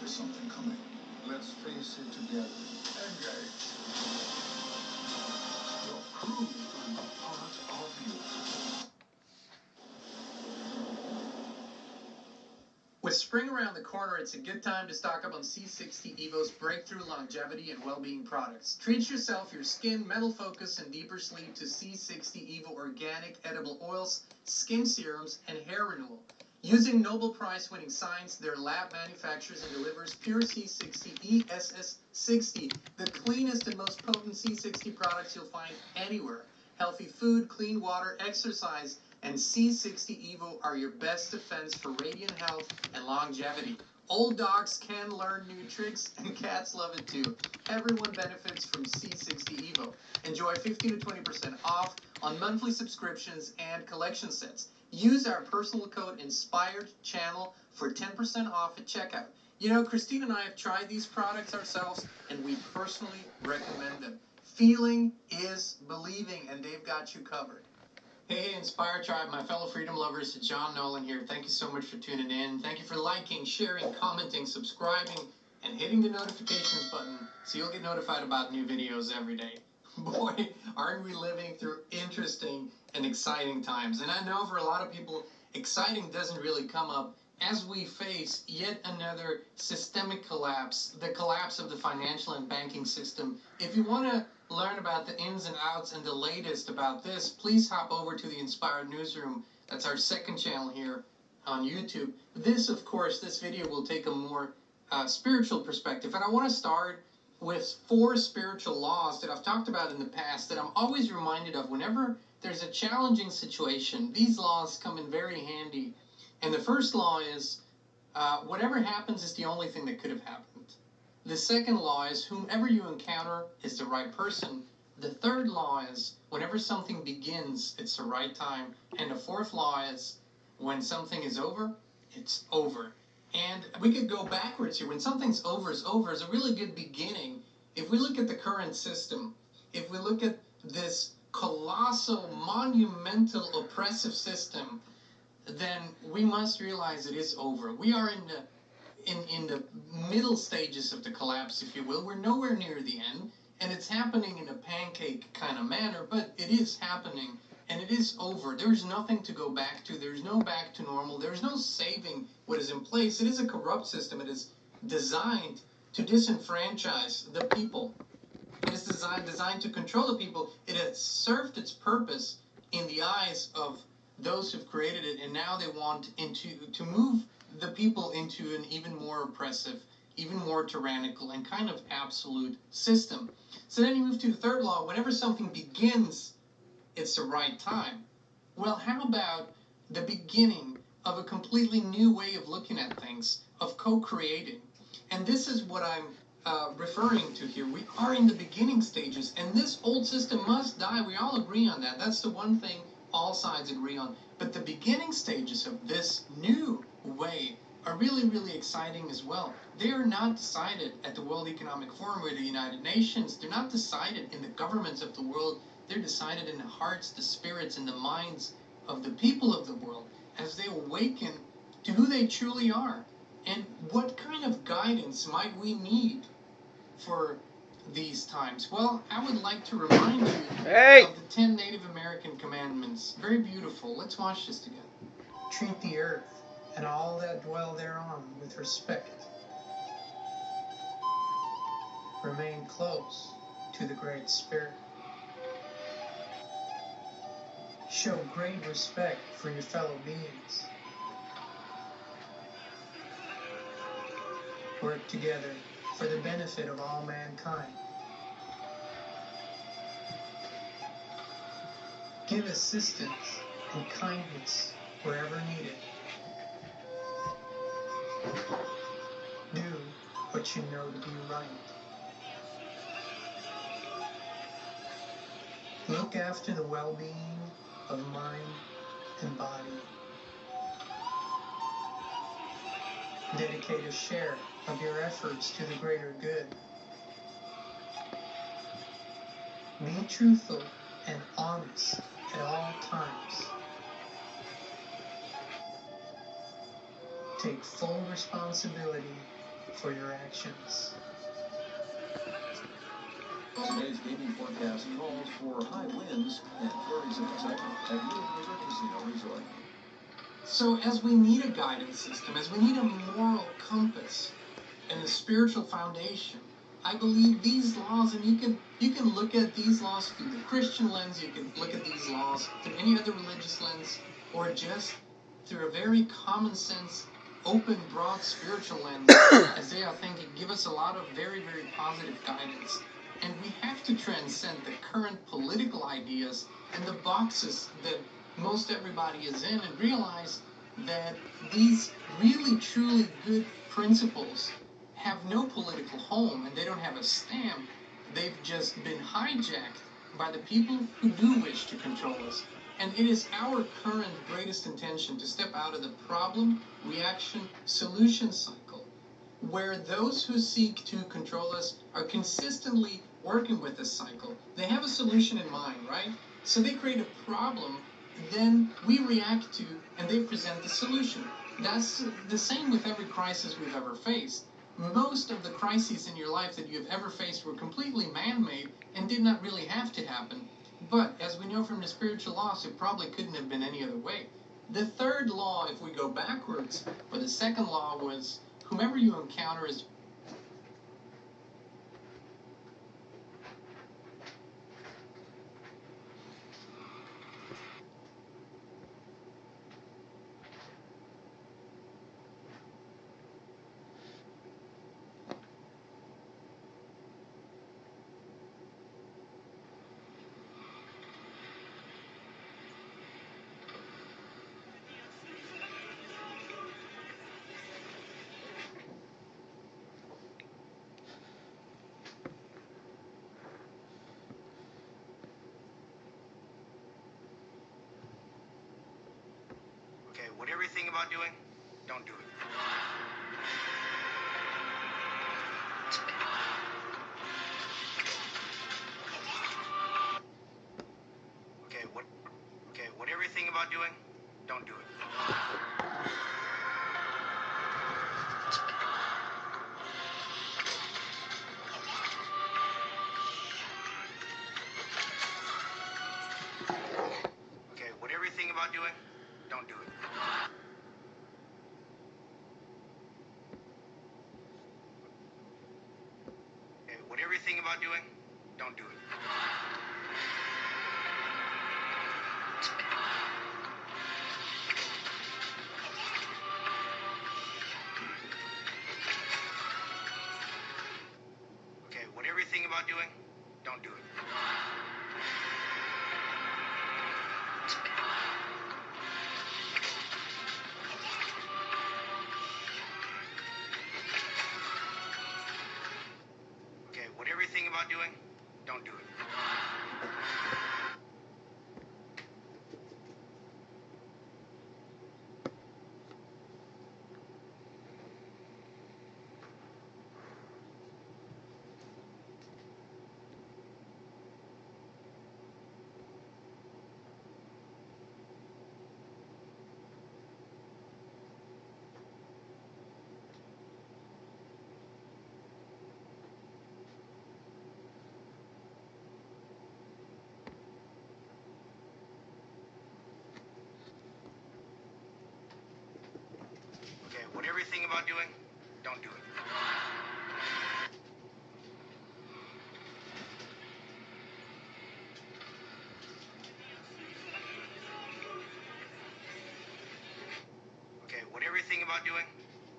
Speaker 16: There's something coming. Let's face it together. Engage. Your crew is a part of you.
Speaker 6: With spring around the corner, it's a good time to stock up on C60 Evo's breakthrough longevity and well-being products. Treat yourself, your skin, mental focus, and deeper sleep to C60 Evo organic edible oils, skin serums, and hair renewal. Using Nobel Prize-winning science, their lab manufactures and delivers pure C60 ESS60, the cleanest and most potent C60 products you'll find anywhere. Healthy food, clean water, exercise, and C60 Evo are your best defense for radiant health and longevity. Old dogs can learn new tricks, and cats love it too. Everyone benefits from C60 Evo. Enjoy 15 to 20% off on monthly subscriptions and collection sets. Use our personal code INSPIREDCHANNEL for 10% off at checkout. You know, Christine and I have tried these products ourselves, and we personally recommend them. Feeling is believing, and they've got you covered. Hey, Inspire Tribe, my fellow freedom lovers, John Nolan here. Thank you so much for tuning in. Thank you for liking, sharing, commenting, subscribing, and hitting the notifications button so you'll get notified about new videos every day. Boy, aren't we living through interesting and exciting times. And I know for a lot of people, exciting doesn't really come up as we face yet another systemic collapse, the collapse of the financial and banking system. If you want to
Speaker 8: learn about the ins and outs and the latest about this, please hop over to the Inspired Newsroom. That's our second channel here on YouTube. This, of course, this video will take a more spiritual perspective. And I want to start with 4 spiritual laws that I've talked about in the past that I'm always reminded of whenever there's a challenging situation. These laws come in very handy. And the first law is, whatever happens is the only thing that could have happened. The second law is, whomever you encounter is the right person. The third law is, whenever something begins, it's the right time. And the fourth law is, when something is over, it's over. And we could go backwards here. When something's over is a really good beginning. If we look at the current system, if we look at this colossal, monumental, oppressive system, then we must realize it is over. We are in the middle stages of the collapse, if you will. We're nowhere near the end, and it's happening in a pancake kind of manner, but it is happening, and it is over. There's nothing to go back to. There's no back to normal. There's no saving what is in place. It is a corrupt system. It is designed to disenfranchise the people. It is designed to control the people. It has served its purpose in the eyes of those who've created it, and now they want to move the people into an even more oppressive, even more tyrannical, and kind of absolute system. So then you move to the third law. Whenever something begins, it's the right time. Well, how about the beginning of a completely new way of looking at things, of co-creating? And this is what I'm referring to here. We are in the beginning stages, and this old system must die. We all agree on that. That's the one thing all sides agree on. But the beginning stages of this new way are really, really exciting as well. They are not decided at the World Economic Forum or the United Nations. They're not decided in the governments of the world. They're decided in the hearts, the spirits, and the minds of the people of the world as they awaken to who they truly are. And what kind of guidance might we need for these times? Well, I would like to remind you of the 10 Native American commandments. Very beautiful. Let's watch this together.
Speaker 15: Treat the earth and all that dwell thereon with respect. Remain close to the Great Spirit. Show great respect for your fellow beings. Work together for the benefit of all mankind. Give assistance and kindness wherever needed. Do what you know to be right. Look after the well-being of mind and body. Dedicate a share of your efforts to the greater good. Be truthful and honest at all times. Take full responsibility for your actions.
Speaker 16: Today's gaming forecast calls for high winds and flurries of excitement at Wolfe Casino Resort.
Speaker 8: So as we need a guidance system, as we need a moral compass and a spiritual foundation, I believe these laws, and you can look at these laws through the Christian lens, you can look at these laws through any other religious lens, or just through a very common sense, open, broad spiritual lens, as they, I think, give us a lot of very, very positive guidance. And we have to transcend the current political ideas and the boxes that most everybody is in, and realize that these really, truly good principles have no political home, and they don't have a stamp. They've just been hijacked by the people who do wish to control us. And it is our current greatest intention to step out of the problem, reaction, solution cycle, where those who seek to control us are consistently working with this cycle. They have a solution in mind, right? So they create a problem, then we react to, and they present the solution. That's the same with every crisis we've ever faced. Most of the crises in your life that you've ever faced were completely man-made and did not really have to happen. But as we know from the spiritual laws, it probably couldn't have been any other way. The third law, if we go backwards, or the second law, was whomever you encounter is
Speaker 9: whatever you think about doing, don't do it. Okay, whatever you think about doing, don't do it. Okay, whatever you think about doing, don't do it. Okay, whatever you think about doing, don't do it. Okay, whatever you think about doing, don't do it. Okay, whatever you think about doing, don't do it. Okay, whatever you think about doing, don't do it. Okay, whatever you think about doing,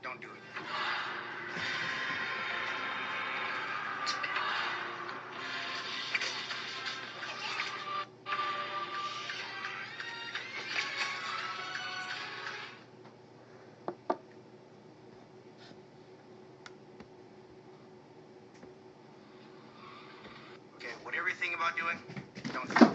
Speaker 9: don't do it. Okay, whatever you think about doing, don't do it.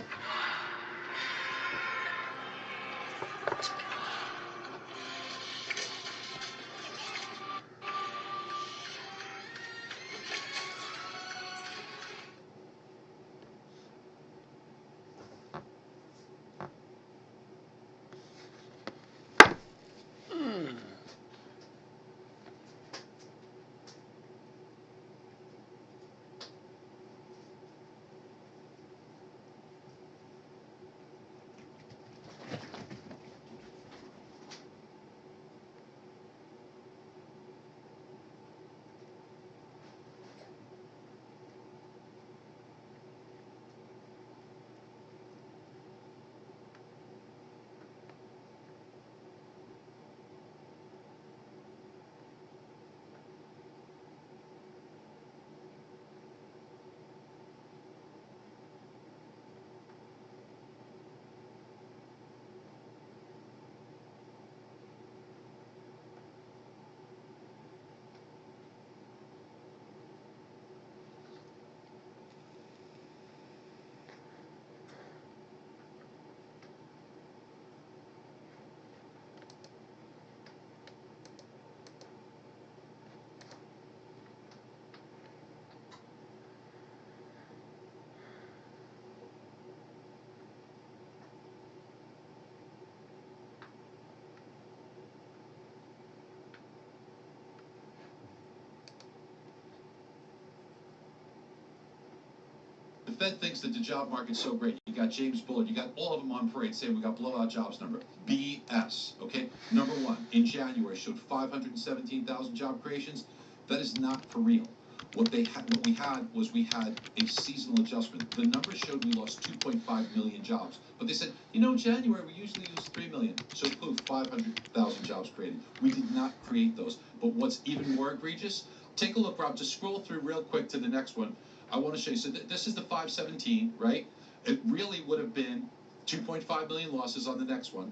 Speaker 10: The Fed thinks that the job market's so great. You got James Bullard, you got all of them on parade saying we got blowout jobs number. BS, okay? Number one, in January showed 517,000 job creations. That is not for real. What we had was a seasonal adjustment. The numbers showed we lost 2.5 million jobs. But they said, you know, January we usually lose 3 million. So poof, 500,000 jobs created. We did not create those. But what's even more egregious, take a look, Rob, just scroll through real quick to the next one. I want to show you. So this is the 517, right? It really would have been 2.5 million losses on the next one.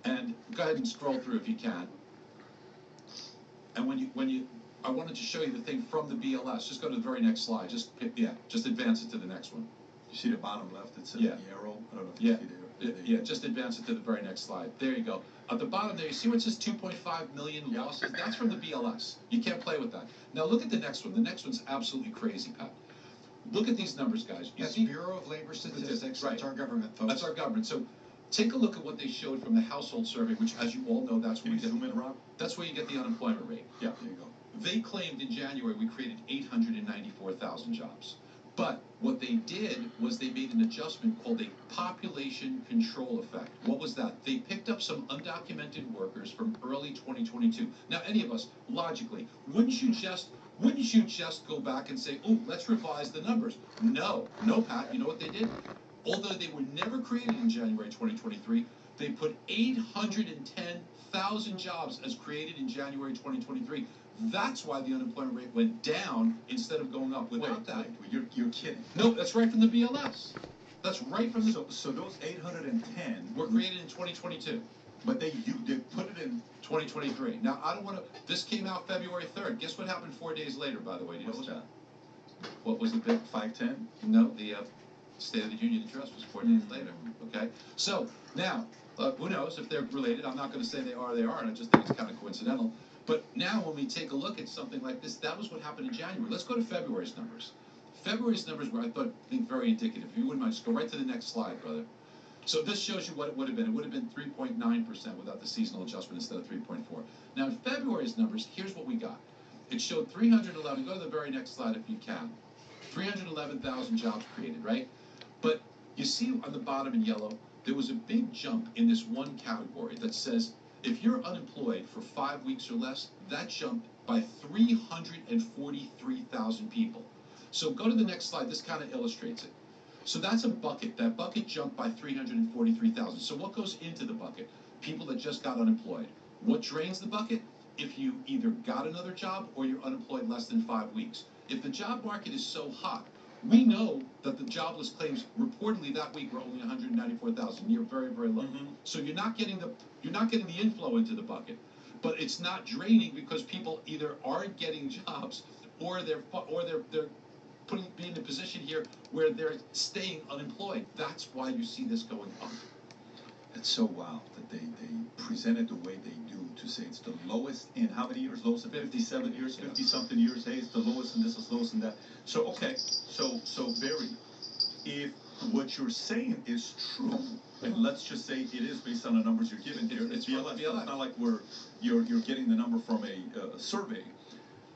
Speaker 10: And go ahead and scroll through if you can. And when you I wanted to show you the thing from the BLS. Just go to the very next slide. Just advance it to the next one.
Speaker 11: You see the bottom left? It says
Speaker 10: yeah.
Speaker 11: the arrow. I don't know if you see there.
Speaker 10: Yeah, just advance it to the very next slide. There you go. At the bottom there, you see where it says 2.5 million losses? That's from the BLS. You can't play with that. Now look at the next one. The next one's absolutely crazy, Pat. Look at these numbers, guys.
Speaker 11: That's Bureau of Labor Statistics.
Speaker 10: Right.
Speaker 11: That's our government, folks.
Speaker 10: That's our government. So take a look at what they showed from the household survey, which, as you all know, that's where that's where you get the unemployment rate.
Speaker 11: Yeah, there you go.
Speaker 10: They claimed in January we created 894,000 jobs. But what they did was they made an adjustment called a population control effect. What was that? They picked up some undocumented workers from early 2022. Now, any of us, logically, wouldn't you just go back and say, oh, let's revise the numbers? No, Pat. You know what they did? Although they were never created in January 2023, they put 810,000 jobs as created in January 2023. That's why the unemployment rate went down instead of going up. Without that,
Speaker 11: you're kidding.
Speaker 10: No, that's right from the BLS. That's right from the.
Speaker 11: So those 810
Speaker 10: were created in 2022,
Speaker 11: but they put it in
Speaker 10: 2023. Now I don't want to. This came out February 3rd. Guess what happened 4 days later? By the way, do you know
Speaker 11: What's that?
Speaker 10: What was the big
Speaker 11: 510?
Speaker 10: No, the State of the Union address was 4 days later. Okay, so now who knows if they're related? I'm not going to say they are, and I just think it's kind of coincidental. But now when we take a look at something like this, that was what happened in January. Let's go to February's numbers. February's numbers were, I think, very indicative. If you wouldn't mind, just go right to the next slide, brother. So this shows you what it would have been. It would have been 3.9% without the seasonal adjustment instead of 3.4. Now in February's numbers, here's what we got. It showed 311. Go to the very next slide if you can. 311,000 jobs created, right? But you see on the bottom in yellow, there was a big jump in this one category that says, if you're unemployed for 5 weeks or less, that jumped by 343,000 people. So go to the next slide. This kind of illustrates it. So that's a bucket. That bucket jumped by 343,000. So what goes into the bucket? People that just got unemployed. What drains the bucket? If you either got another job or you're unemployed less than 5 weeks. If the job market is so hot, we know that the jobless claims reportedly that week were only 194,000. You're very, very low. So you're not getting the inflow into the bucket, but it's not draining because people either aren't getting jobs or they're being in a position here where they're staying unemployed. That's why you see this going up.
Speaker 11: It's so wild that they present it the way they do, to say it's the lowest in how many years? Lowest in 57 years, 50-something years. Hey, it's the lowest and this is lowest and that. So, okay, so Barry, if what you're saying is true, and let's just say it is based on the numbers you're given here, it's BLS. It's not like you're getting the number from a survey,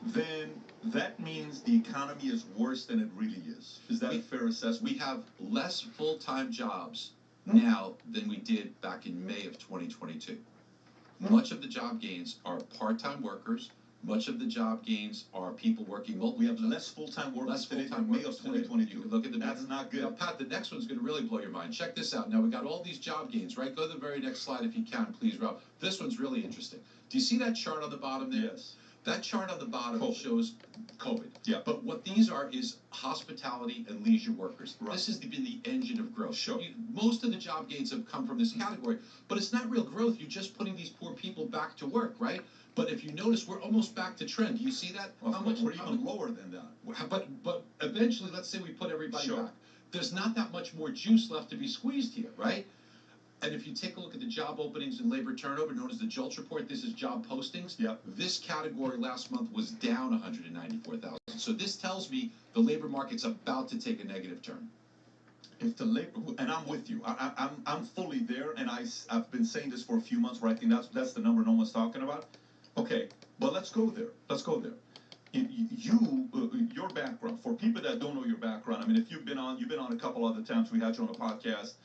Speaker 11: then that means the economy is worse than it really is. Is that a fair assessment?
Speaker 10: We have less full-time jobs now than we did back in May of 2022. Much of the job gains are part-time workers. Much of the job gains are people working multiple.
Speaker 11: We have less full-time workers today than May of 2022.
Speaker 10: You can look at the
Speaker 11: That's not good.
Speaker 10: Now, Pat, the next one's going to really blow your mind. Check this out. Now, we got all these job gains, right? Go to the very next slide if you can, please, Rob. This one's really interesting. Do you see that chart on the bottom there?
Speaker 11: Yes.
Speaker 10: That chart on the bottom shows COVID.
Speaker 11: Yeah.
Speaker 10: But what these are is hospitality and leisure workers.
Speaker 11: Right.
Speaker 10: This has been the engine of growth.
Speaker 11: Sure.
Speaker 10: Most of the job gains have come from this category, but it's not real growth. You're just putting these poor people back to work, right? But if you notice, we're almost back to trend. Do you see that?
Speaker 11: Well, we're even lower than that.
Speaker 10: But eventually, let's say we put everybody
Speaker 11: Sure.
Speaker 10: back. There's not that much more juice left to be squeezed here, right? And if you take a look at the job openings and labor turnover, known as the JOLTS report, this is job postings.
Speaker 11: Yep.
Speaker 10: This category last month was down 194,000. So this tells me the labor market's about to take a negative turn.
Speaker 11: If the labor, and I'm with you, I'm fully there, and I've been saying this for a few months, where I think that's the number no one's talking about. Okay, but let's go there. Let's go there. Your background, for people that don't know your background, I mean, if you've been on a couple other times, we had you on a podcast.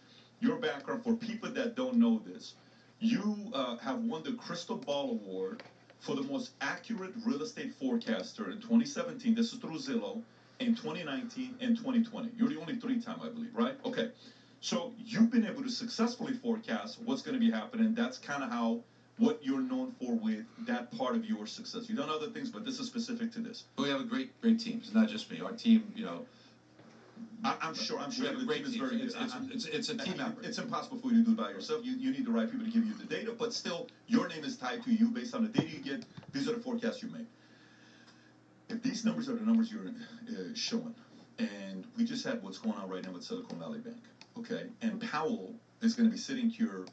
Speaker 11: Your background, for people that don't know this, you have won the Crystal Ball Award for the most accurate real estate forecaster in 2017. This is through Zillow. In 2019 and 2020. You're the only 3-time, I believe, right? Okay. So you've been able to successfully forecast what's going to be happening. That's kind of what you're known for with that part of your success. You've done other things, but this is specific to this.
Speaker 10: We have a great team. It's not just me. Our team,
Speaker 11: I'm sure the team is very good.
Speaker 10: It's a team effort.
Speaker 11: It's impossible for you to do it by yourself. You need the right people to give you the data, but still, your name is tied to you based on the data you get. These are the forecasts you make. If these numbers are the numbers you're showing, and we just had what's going on right now with Silicon Valley Bank, okay? And Powell is going to be sitting here.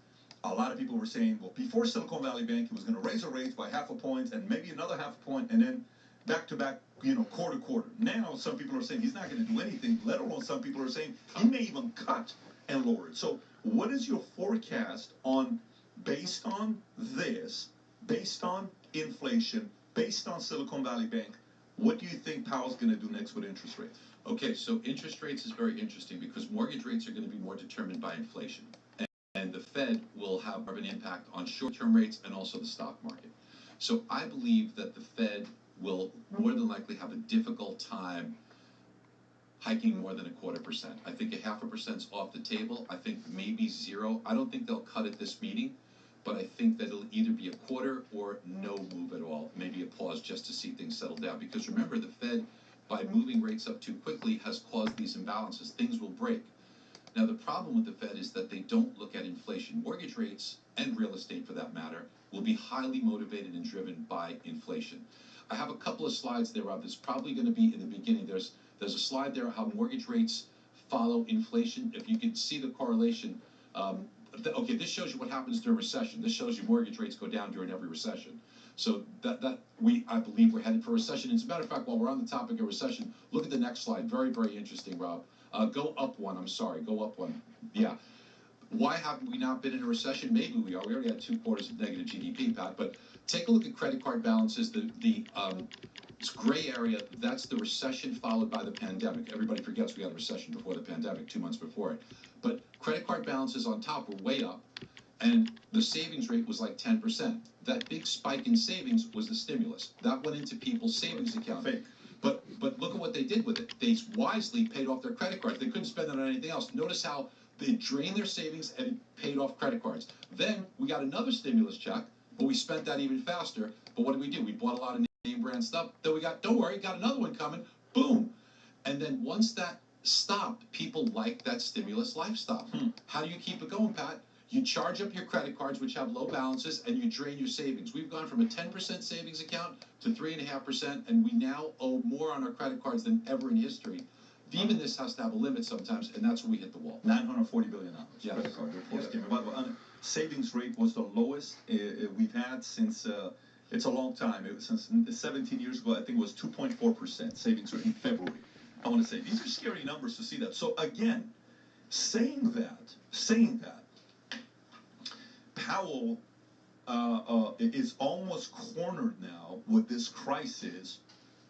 Speaker 11: A lot of people were saying, well, before Silicon Valley Bank, he was going to raise the rates by 0.5 point and maybe another 0.5 point, and then back to back, quarter to quarter. Now, some people are saying he's not going to do anything, let alone some people are saying he may even cut and lower it. So what is your forecast based on this, based on inflation, based on Silicon Valley Bank, what do you think Powell's going to do next with interest rates?
Speaker 10: Okay, so interest rates is very interesting because mortgage rates are going to be more determined by inflation. And the Fed will have an impact on short-term rates and also the stock market. So I believe that the Fed will more than likely have a difficult time hiking more than 0.25%. I think 0.5%'s off the table. I think maybe 0. I don't think they'll cut at this meeting, but I think that it'll either be 0.25 or no move at all. Maybe a pause just to see things settle down. Because remember, the Fed, by moving rates up too quickly, has caused these imbalances. Things will break. Now, the problem with the Fed is that they don't look at inflation. Mortgage rates, and real estate for that matter, will be highly motivated and driven by inflation. I have a couple of slides there, Rob. There's probably going to be in the beginning. There's a slide there how mortgage rates follow inflation. If you could see the correlation. Okay, this shows you what happens during recession. This shows you mortgage rates go down during every recession. So I believe we're headed for a recession. As a matter of fact, while we're on the topic of recession, look at the next slide. Very, very interesting, Rob. Go up one. I'm sorry. Go up one. Yeah. Why haven't we not been in a recession? Maybe we are. We already had 2 quarters of negative GDP, Pat. But take a look at credit card balances. This gray area, that's the recession followed by the pandemic. Everybody forgets we had a recession before the pandemic, 2 months before it. But credit card balances on top were way up, and the savings rate was like 10%. That big spike in savings was the stimulus. That went into people's savings accounts. But look at what they did with it. They wisely paid off their credit cards. They couldn't spend it on anything else. Notice how they drained their savings and paid off credit cards. Then we got another stimulus check, but we spent that even faster. But what did we do? We bought a lot of name brand stuff. Then we got, don't worry, got another one coming. Boom. And then once that stopped, people liked that stimulus lifestyle. How do you keep it going, Pat? You charge up your credit cards, which have low balances, and you drain your savings. We've gone from a 10% savings account to 3.5%, and we now owe more on our credit cards than ever in history. Even this has to have a limit sometimes, and that's where we hit the wall.
Speaker 11: $940 billion.
Speaker 10: Yes.
Speaker 11: Credit card. Savings rate was the lowest we've had since, it's a long time. It was since 17 years ago. I think it was 2.4% savings rate in February. I want to say, these are scary numbers to see that. So again, saying that, Powell is almost cornered now with this crisis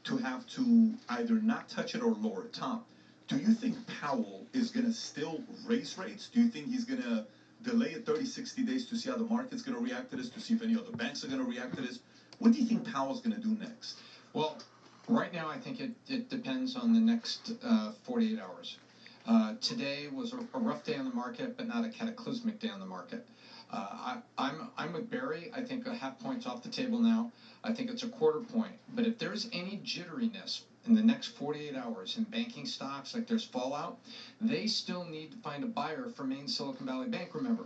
Speaker 11: to have to either not touch it or lower it. Tom, do you think Powell is going to still raise rates? Do you think he's going to delay it 30, 60 days to see how the market's going to react to this, to see if any other banks are going to react to this? What do you think Powell's going to do next?
Speaker 12: Well, right now I think it depends on the next 48 hours. Today was a rough day on the market, but not a cataclysmic day on the market. I'm with Barry. I think 0.5 point's off the table now. I think it's 0.25 point. But if there's any jitteriness in the next 48 hours in banking stocks, like there's fallout, they still need to find a buyer for Main Silicon Valley Bank, remember.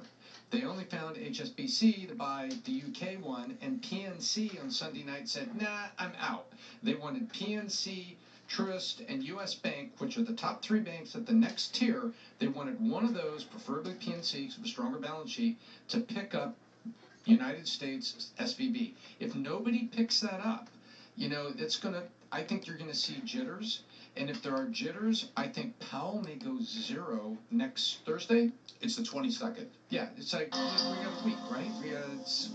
Speaker 12: They only found HSBC to buy the UK one, and PNC on Sunday night said, nah, I'm out. They wanted PNC, Truist, and US Bank, which are the top 3 banks at the next tier. They wanted one of those, preferably PNC, because of a stronger balance sheet, to pick up United States SVB. If nobody picks that up, I think you're going to see jitters. And if there are jitters, I think Powell may go 0 next Thursday.
Speaker 10: It's the 22nd.
Speaker 12: Yeah, it's like we got a week, right?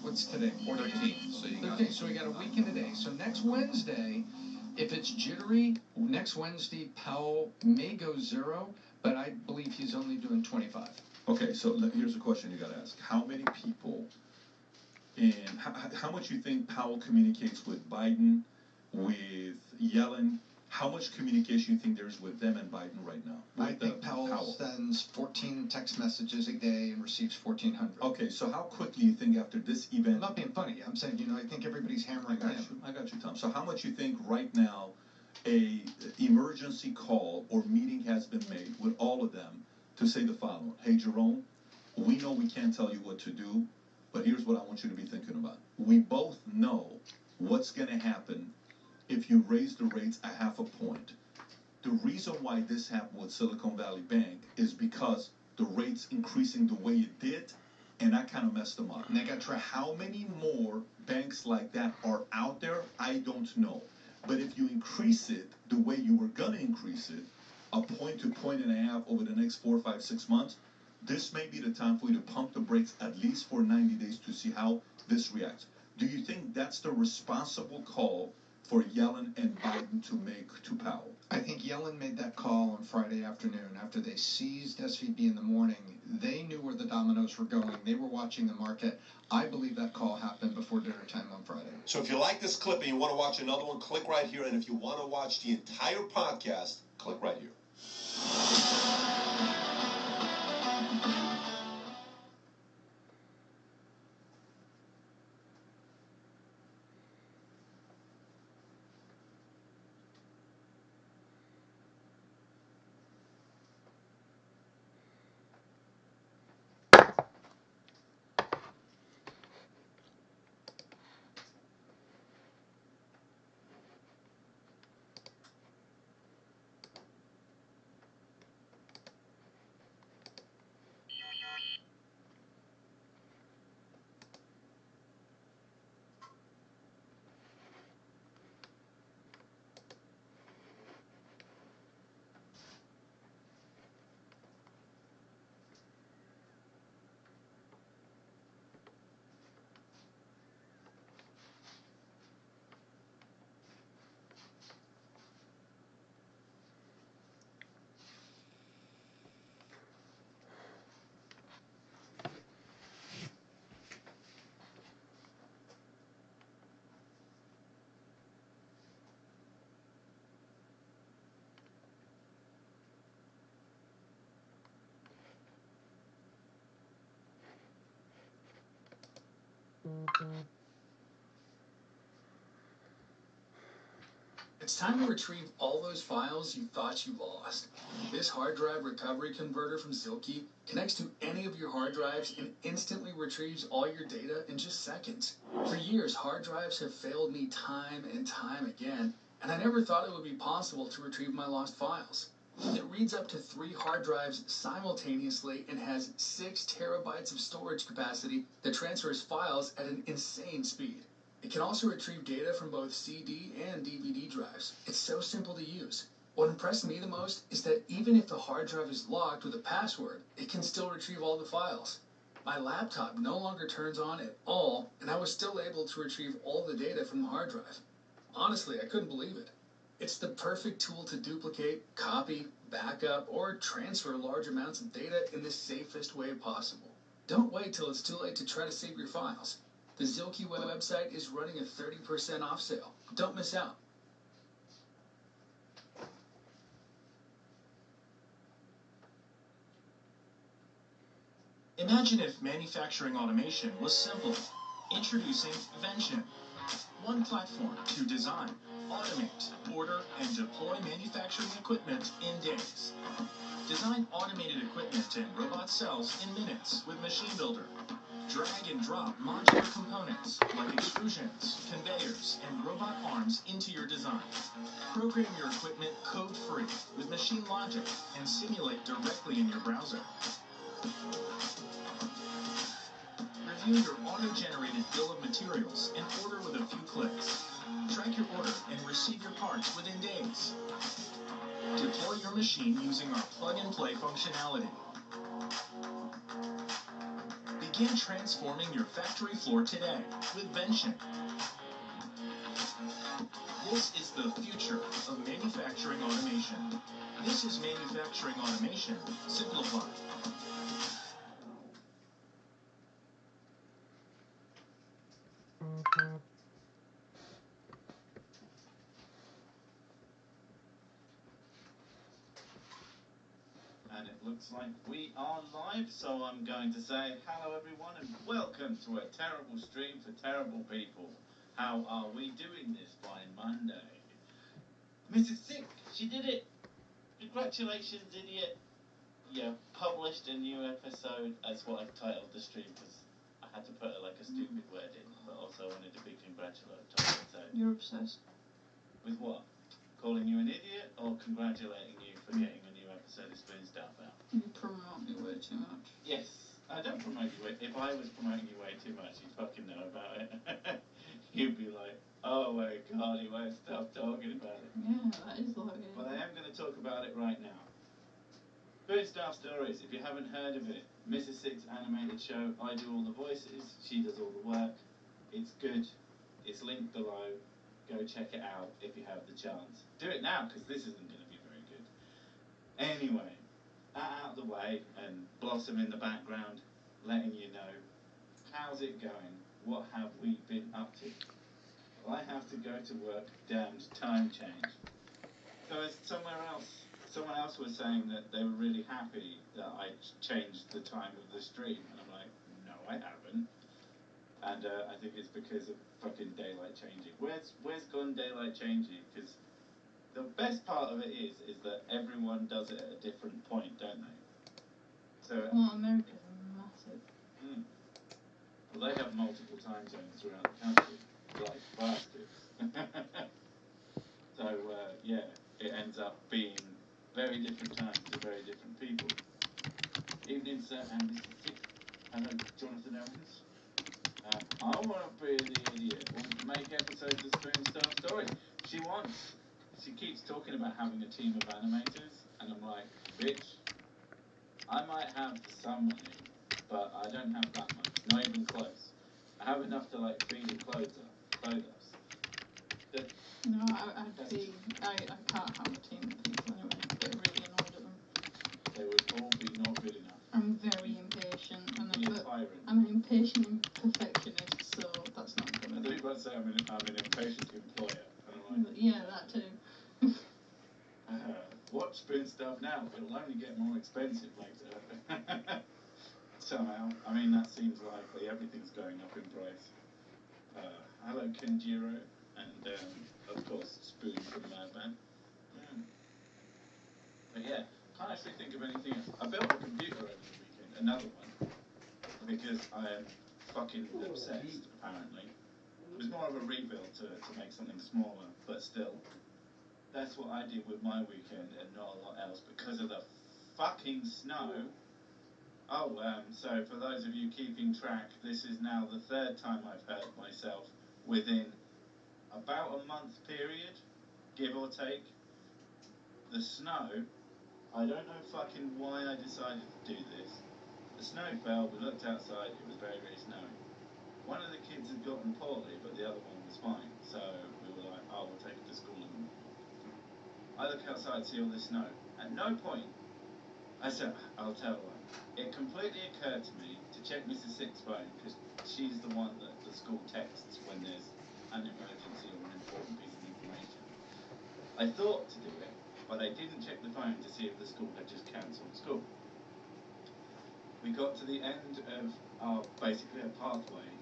Speaker 12: What's today?
Speaker 10: 13. So you got
Speaker 12: 13. So we got a week in a day. So next Wednesday, if it's jittery, next Wednesday Powell may go 0, but I believe he's only doing 25.
Speaker 11: Okay, so here's a question you got to ask: how many people, and how much you think Powell communicates with Biden, with Yellen? How much communication you think there's with them and Biden right now?
Speaker 12: I think Powell sends 14 text messages a day and receives 1,400.
Speaker 11: Okay, so how quickly you think after this event?
Speaker 12: I'm not being funny. I'm saying, I think everybody's hammering him.
Speaker 11: I got you, Tom. So how much you think right now a emergency call or meeting has been made with all of them to say the following: hey, Jerome, we know we can't tell you what to do, but here's what I want you to be thinking about. We both know what's going to happen if you raise the rates 0.5 point. The reason why this happened with Silicon Valley Bank is because the rates increasing the way it did, and that kind of messed them up. How many more banks like that are out there, I don't know. But if you increase it the way you were going to increase it, a point to point and a half over the next 4, 5, 6 months, this may be the time for you to pump the brakes at least for 90 days to see how this reacts. Do you think that's the responsible call for Yellen and Biden to make to Powell?
Speaker 12: I think Yellen made that call on Friday afternoon after they seized SVB in the morning. They knew where the dominoes were going. They were watching the market. I believe that call happened before dinner time on Friday.
Speaker 13: So if you like this clip and you want to watch another one, click right here. And if you want to watch the entire podcast, click right here.
Speaker 14: It's time to retrieve all those files you thought you lost. This hard drive recovery converter from Zilke connects to any of your hard drives and instantly retrieves all your data in just seconds. For years, hard drives have failed me time and time again, and I never thought it would be possible to retrieve my lost files. It reads up to 3 hard drives simultaneously and has 6 terabytes of storage capacity that transfers files at an insane speed. It can also retrieve data from both CD and DVD drives. It's so simple to use. What impressed me the most is that even if the hard drive is locked with a password, it can still retrieve all the files. My laptop no longer turns on at all, and I was still able to retrieve all the data from the hard drive. Honestly, I couldn't believe it. It's the perfect tool to duplicate, copy, backup, or transfer large amounts of data in the safest way possible. Don't wait till it's too late to try to save your files. The Zilke website is running a 30% off sale. Don't miss out.
Speaker 17: Imagine if manufacturing automation was simple. Introducing Vention. One platform to design, automate, order, and deploy manufacturing equipment in days. Design automated equipment and robot cells in minutes with Machine Builder. Drag and drop modular components like extrusions, conveyors, and robot arms into your design. Program your equipment code-free with machine logic and simulate directly in your browser. Review your auto-generated bill of materials and order with a few clicks. Track your order and receive your parts within days. Deploy your machine using our plug-and-play functionality. Begin transforming your factory floor today with Vention. This is the future of manufacturing automation. This is manufacturing automation simplified.
Speaker 18: And it looks like we are live, so I'm going to say hello everyone and welcome to a terrible stream for terrible people. How are we doing this fine Monday? Mrs. Sick, she did it! Congratulations, idiot! You published a new episode, that's what I've titled the stream, because I had to put like a stupid word in, but also I wanted a big congratulatory. So
Speaker 19: You're obsessed.
Speaker 18: with what? Calling you an idiot or congratulating you for getting a new episode of Spoon Stuff out?
Speaker 1: You promote me way too much.
Speaker 18: Yes, I don't promote you way. If I was promoting you way too much, you'd fucking know about it. You'd be like, oh my god, he won't stop talking about it.
Speaker 1: Yeah, that is what it is.
Speaker 18: But I am going to talk about it right now. Food Staff Stories, if you haven't heard of it, Mrs. Six animated show. I do all the voices, she does all the work. It's good. It's linked below. Go check it out if you have the chance. Do it now, because this isn't going to be very good. Anyway, that out of the way, and Blossom in the background, letting you know, how's it going? What have we been up to? Well, I have to go to work, damned time change. So as someone else was saying that they were really happy that I changed the time of the stream, and I'm like, no, I haven't. And I think it's because of fucking daylight changing. Where's gone daylight changing? Because the best part of it is that everyone does it at a different point, don't they? So
Speaker 1: Well, America's massive.
Speaker 18: Well, they have multiple time zones throughout the country, like bastards. So yeah, it ends up being very different times to very different people. Evening, sir, and Mr. Six. Hello, Jonathan Owens. I want to be the idiot. Want to make episodes of Spoon Staff Stories. She keeps talking about having a team of animators, and I'm like, bitch, I might have some money, but I don't have that much. Not even close. I have enough to like feed and clothe us.
Speaker 1: No, I can't have a team of people anyway. I get really annoyed at them.
Speaker 18: They would all be not good enough.
Speaker 1: I'm very impatient, and
Speaker 18: tyrant.
Speaker 1: I'm an impatient perfectionist, so that's not good.
Speaker 18: I thought you were about to say I'm an impatient employer. And I'm like,
Speaker 1: yeah, that too.
Speaker 18: Watch Spoon Stuff now. It'll only get more expensive later. Somehow. I mean, that seems likely. Everything's going up in price. Hello, Kenjiro. And, of course, Spoon from Madman. But yeah, can't actually think of anything else. I built a computer over the weekend. Another one. Because I am fucking obsessed, apparently. It was more of a rebuild to make something smaller, but still. That's what I did with my weekend and not a lot else because of the fucking snow. Oh, so for those of you keeping track, this is now the third time I've hurt myself within about a month period, give or take. The snow, I don't know fucking why I decided to do this. The snow fell, we looked outside, it was very, very snowy. One of the kids had gotten poorly, but the other one was fine, so we were like, oh, we'll take it to school. I look outside, see all this snow. At no point, I said, I'll tell you what, it completely occurred to me to check Mrs. Six's phone, because she's the one that the school texts when there's an emergency or an important piece of information. I thought to do it, but I didn't check the phone to see if the school had just cancelled school. We got to the end of basically a pathway,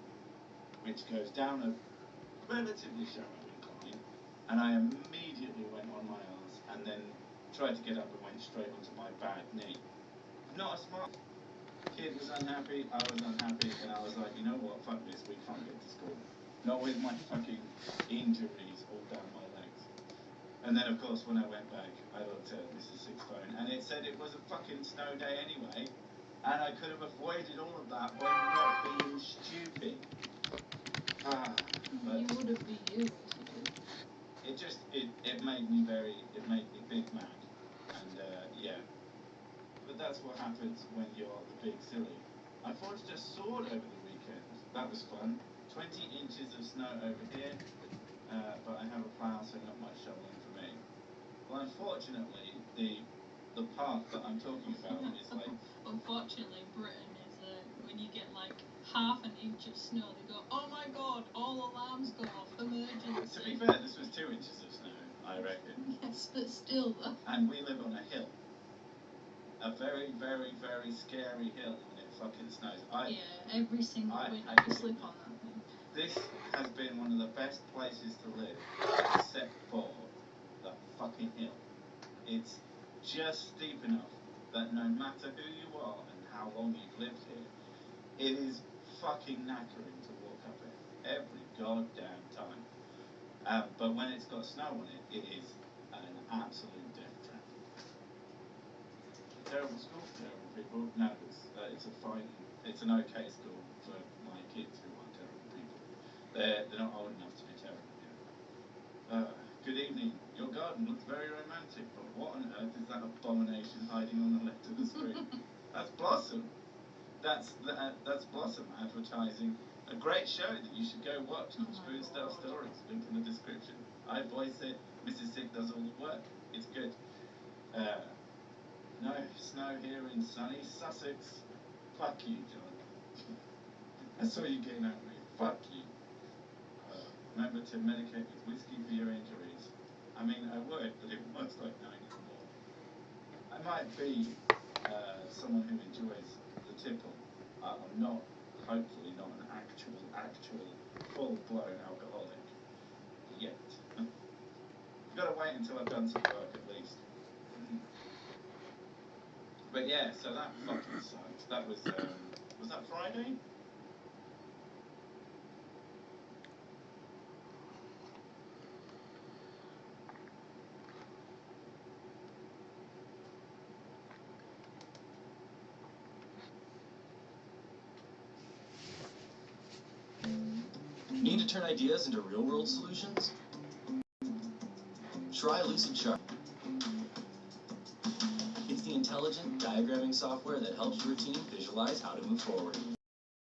Speaker 18: which goes down a relatively shallow incline, and I immediately went on my arse and then tried to get up and went straight onto my bad knee. Not a smart kid was unhappy, I was unhappy, and I was like, you know what, fuck this, we can't get to school. Not with my fucking injuries all down my legs. And then of course when I went back, I looked at Mrs. Six's phone and it said it was a fucking snow day anyway, and I could have avoided all of that by not being stupid. But
Speaker 1: you would have been you.
Speaker 18: It made me big mad. And yeah. But that's what happens when you're the big silly. I forged a sword over the weekend. That was fun. 20 inches of snow over here. But I have a plough, so not much shoveling for me. Well, unfortunately, the path that I'm talking about is like...
Speaker 1: Unfortunately, Britain is when you get like half an inch of snow, they go, oh my god, all alarms go off, emergency.
Speaker 18: To be fair, this was 2 inches of snow, I reckon.
Speaker 1: Yes, but still though.
Speaker 18: And we live on a hill. A very, very, very scary hill when it fucking snows.
Speaker 1: Yeah, every single winter you slip on that thing.
Speaker 18: This has been one of the best places to live, except for the fucking hill. It's just steep enough that no matter who you are and how long you've lived here, it is fucking knackering to walk up it every goddamn time. But when it's got snow on it, it is an absolute death trap. Terrible school, terrible people. No, it's a fine, it's an okay school for my kids who are terrible people. They're not old enough to be terrible yet. Good evening. Your garden looks very romantic, but what on earth is that abomination hiding on the left of the screen? That's Blossom. That's Blossom advertising a great show that you should go watch called Spoon Style Stories. Link in the description. I voice it. Mrs. Sick does all the work. It's good. No snow here in sunny Sussex. Fuck you, John. I saw you getting at me. Fuck you. Remember to medicate with whiskey for your injuries. I mean, I would, but it works like 9 more. I might be someone who enjoys the tipple. I'm not, hopefully not an actual full-blown alcoholic yet. I've got to wait until I've done some work at least. But yeah, so that fucking sucked. That was that Friday?
Speaker 2: Need to turn ideas into real-world solutions? Try Lucid Chart. It's the intelligent diagramming software that helps your team visualize how to move forward.